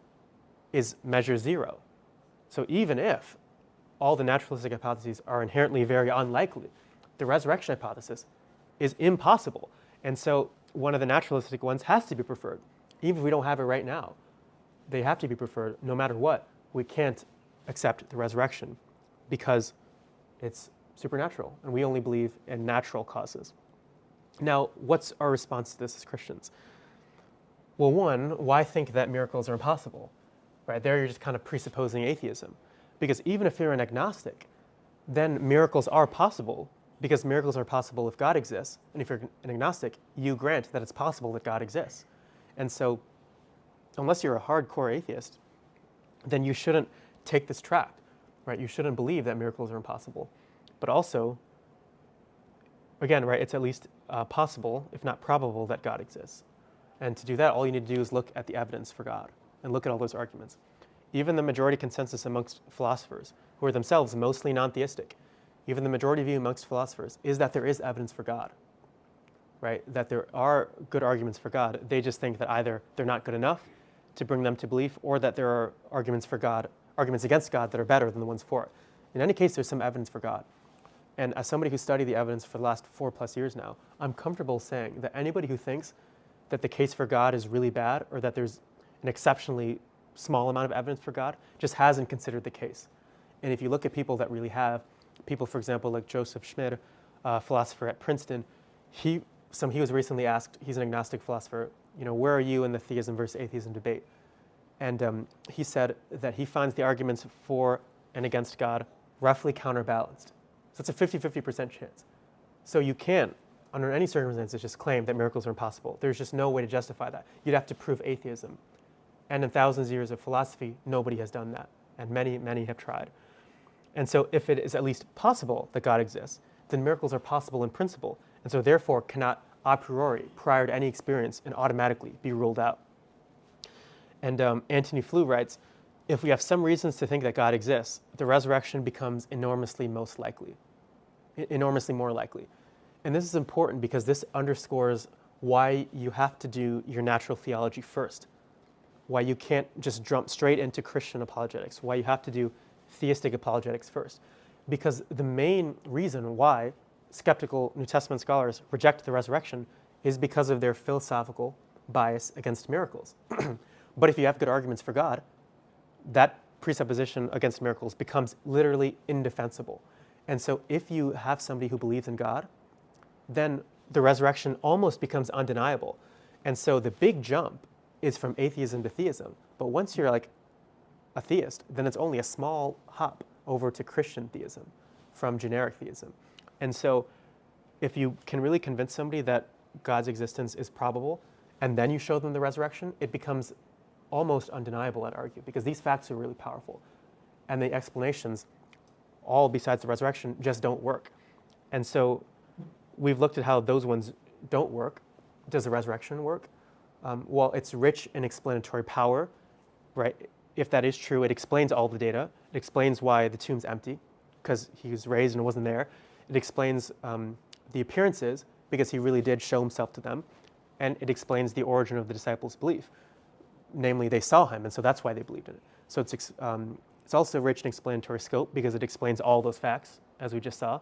is measure zero. So even if all the naturalistic hypotheses are inherently very unlikely, the resurrection hypothesis is impossible. And so one of the naturalistic ones has to be preferred. Even if we don't have it right now, they have to be preferred no matter what. We can't accept the resurrection because it's supernatural and we only believe in natural causes. Now, what's our response to this as Christians? Well, one, why think that miracles are impossible? Right there, you're just kind of presupposing atheism. Because even if you're an agnostic, then miracles are possible, because miracles are possible if God exists. And if you're an agnostic, you grant that it's possible that God exists. And so, unless you're a hardcore atheist, then you shouldn't take this tract, right? You shouldn't believe that miracles are impossible. But also, again, right, it's at least possible, if not probable, that God exists. And to do that, all you need to do is look at the evidence for God and look at all those arguments. Even the majority consensus amongst philosophers, who are themselves mostly non-theistic, even the majority view amongst philosophers is that there is evidence for God, right? That there are good arguments for God. They just think that either they're not good enough to bring them to belief, or that there are arguments for God, arguments against God that are better than the ones for it. In any case, there's some evidence for God. And as somebody who's studied the evidence for the last 4+ years now, I'm comfortable saying that anybody who thinks that the case for God is really bad, or that there's an exceptionally small amount of evidence for God, just hasn't considered the case. And if you look at people that really have, people, for example, like Joseph Schmid, a philosopher at Princeton, he was recently asked, he's an agnostic philosopher, where are you in the theism versus atheism debate? And he said that he finds the arguments for and against God roughly counterbalanced. So it's a 50-50% chance. So you can't, under any circumstances, just claim that miracles are impossible. There's just no way to justify that. You'd have to prove atheism. And in thousands of years of philosophy, nobody has done that. And many, many have tried. And so if it is at least possible that God exists, then miracles are possible in principle, and so therefore cannot a priori, prior to any experience, and automatically be ruled out. And Antony Flew writes, if we have some reasons to think that God exists, the resurrection becomes enormously more likely. And this is important because this underscores why you have to do your natural theology first, why you can't just jump straight into Christian apologetics, why you have to do theistic apologetics first. Because the main reason why skeptical New Testament scholars reject the resurrection is because of their philosophical bias against miracles. But if you have good arguments for God, that presupposition against miracles becomes literally indefensible. And so if you have somebody who believes in God, then the resurrection almost becomes undeniable. And so the big jump is from atheism to theism. But once you're like a theist, then it's only a small hop over to Christian theism from generic theism. And so if you can really convince somebody that God's existence is probable, and then you show them the resurrection, it becomes almost undeniable, I'd argue, because these facts are really powerful. And the explanations, all besides the resurrection, just don't work. And so we've looked at how those ones don't work. Does the resurrection work? Well, it's rich in explanatory power, right? If that is true, it explains all the data. It explains why the tomb's empty, because he was raised and wasn't there. It explains the appearances, because he really did show himself to them. And it explains the origin of the disciples' belief. Namely, they saw him, and so that's why they believed in it. So it's also rich in explanatory scope, because it explains all those facts, as we just saw.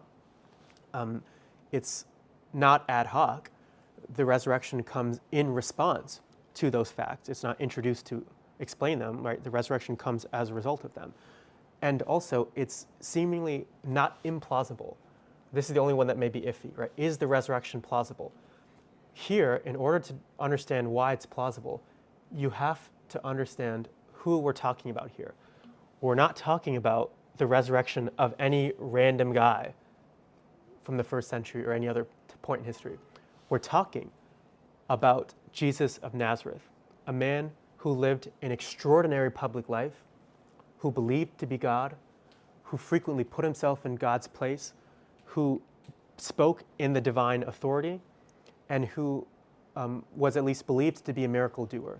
It's not ad hoc. The resurrection comes in response to those facts. It's not introduced to explain them, right? The resurrection comes as a result of them. And also, it's seemingly not implausible. This is the only one that may be iffy, right? Is the resurrection plausible? Here, in order to understand why it's plausible, you have to understand who we're talking about here. We're not talking about the resurrection of any random guy from the first century or any other point in history. We're talking about Jesus of Nazareth, a man who lived an extraordinary public life, who believed to be God, who frequently put himself in God's place, who spoke in the divine authority, and who was at least believed to be a miracle doer.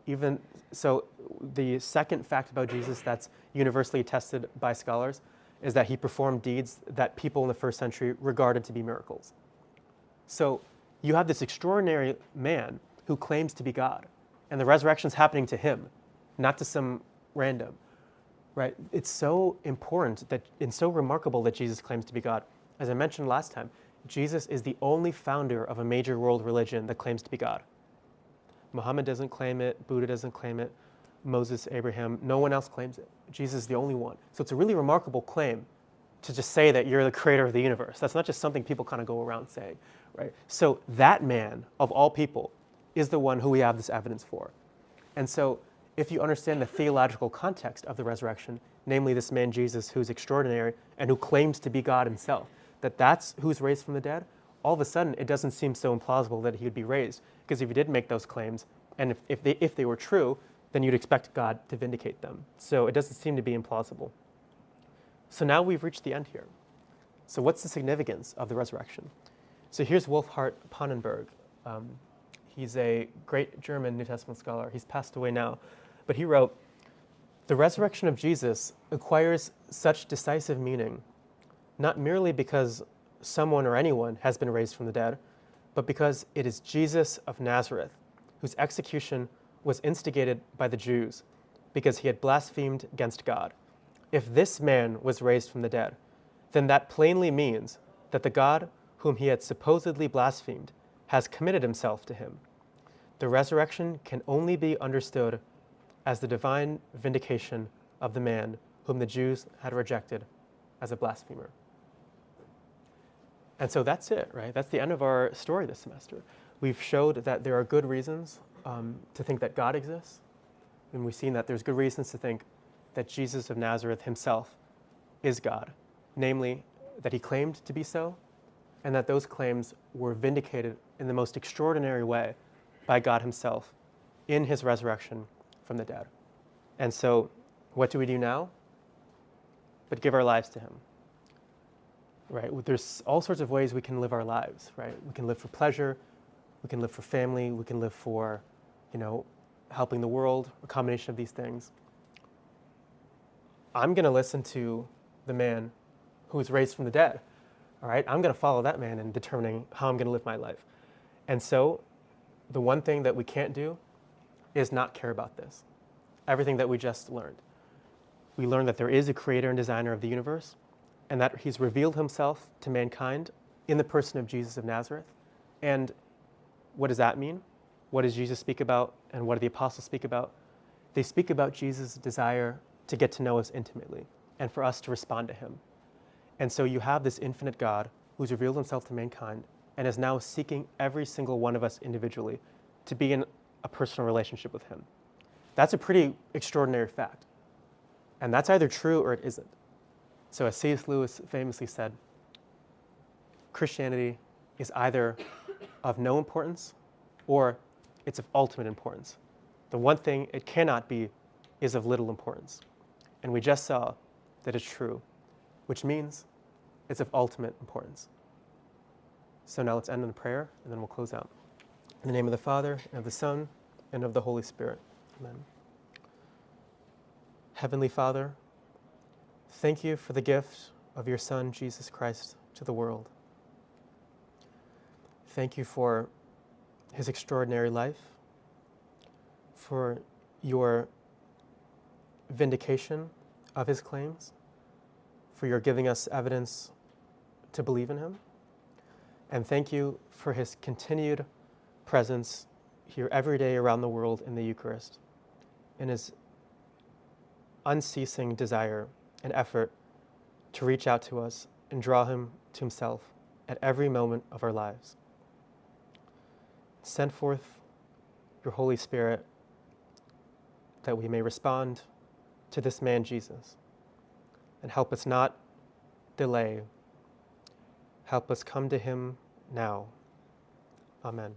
Even so, the second fact about Jesus that's universally attested by scholars is that he performed deeds that people in the first century regarded to be miracles. So you have this extraordinary man who claims to be God, and the resurrection's happening to him, not to some random, right? It's so important that and so remarkable that Jesus claims to be God. As I mentioned last time, Jesus is the only founder of a major world religion that claims to be God. Muhammad doesn't claim it, Buddha doesn't claim it, Moses, Abraham, no one else claims it. Jesus is the only one. So it's a really remarkable claim to just say that you're the creator of the universe. That's not just something people kind of go around saying, right? So that man, of all people, is the one who we have this evidence for. And so if you understand the theological context of the resurrection, namely this man Jesus who's extraordinary and who claims to be God himself, that's who's raised from the dead, all of a sudden it doesn't seem so implausible that he would be raised. Because if he did make those claims, and if they were true, then you'd expect God to vindicate them. So it doesn't seem to be implausible. So now we've reached the end here. So what's the significance of the resurrection? So here's Wolfhart Pannenberg. He's a great German New Testament scholar. He's passed away now. But he wrote, "The resurrection of Jesus acquires such decisive meaning, not merely because someone or anyone has been raised from the dead, but because it is Jesus of Nazareth, whose execution was instigated by the Jews, because he had blasphemed against God. If this man was raised from the dead, then that plainly means that the God whom he had supposedly blasphemed has committed himself to him. The resurrection can only be understood as the divine vindication of the man whom the Jews had rejected as a blasphemer." And so that's it, right? That's the end of our story this semester. We've showed that there are good reasons to think that God exists, and we've seen that there's good reasons to think that Jesus of Nazareth himself is God, namely that he claimed to be so, and that those claims were vindicated in the most extraordinary way by God himself in his resurrection from the dead. And so what do we do now? But give our lives to him. Right? There's all sorts of ways we can live our lives, right? We can live for pleasure, we can live for family, we can live for, helping the world, a combination of these things. I'm going to listen to the man who was raised from the dead, all right? I'm going to follow that man in determining how I'm going to live my life. And so the one thing that we can't do is not care about this. Everything that we just learned. We learned that there is a creator and designer of the universe, and that he's revealed himself to mankind in the person of Jesus of Nazareth. And what does that mean? What does Jesus speak about, and what do the apostles speak about? They speak about Jesus' desire to get to know us intimately, and for us to respond to him. And so you have this infinite God who's revealed himself to mankind, and is now seeking every single one of us individually to be in a personal relationship with him. That's a pretty extraordinary fact. And that's either true or it isn't. So as C.S. Lewis famously said, Christianity is either of no importance or it's of ultimate importance. The one thing it cannot be is of little importance. And we just saw that it's true, which means it's of ultimate importance. So now let's end in a prayer, and then we'll close out. In the name of the Father, and of the Son, and of the Holy Spirit. Amen. Heavenly Father, thank you for the gift of your Son, Jesus Christ, to the world. Thank you for his extraordinary life, for your vindication of his claims, for your giving us evidence to believe in him. And thank you for his continued presence here every day around the world in the Eucharist, and his unceasing desire and effort to reach out to us and draw him to himself at every moment of our lives. Send forth your Holy Spirit that we may respond to this man Jesus, and help us not delay. Help us come to him now. Amen.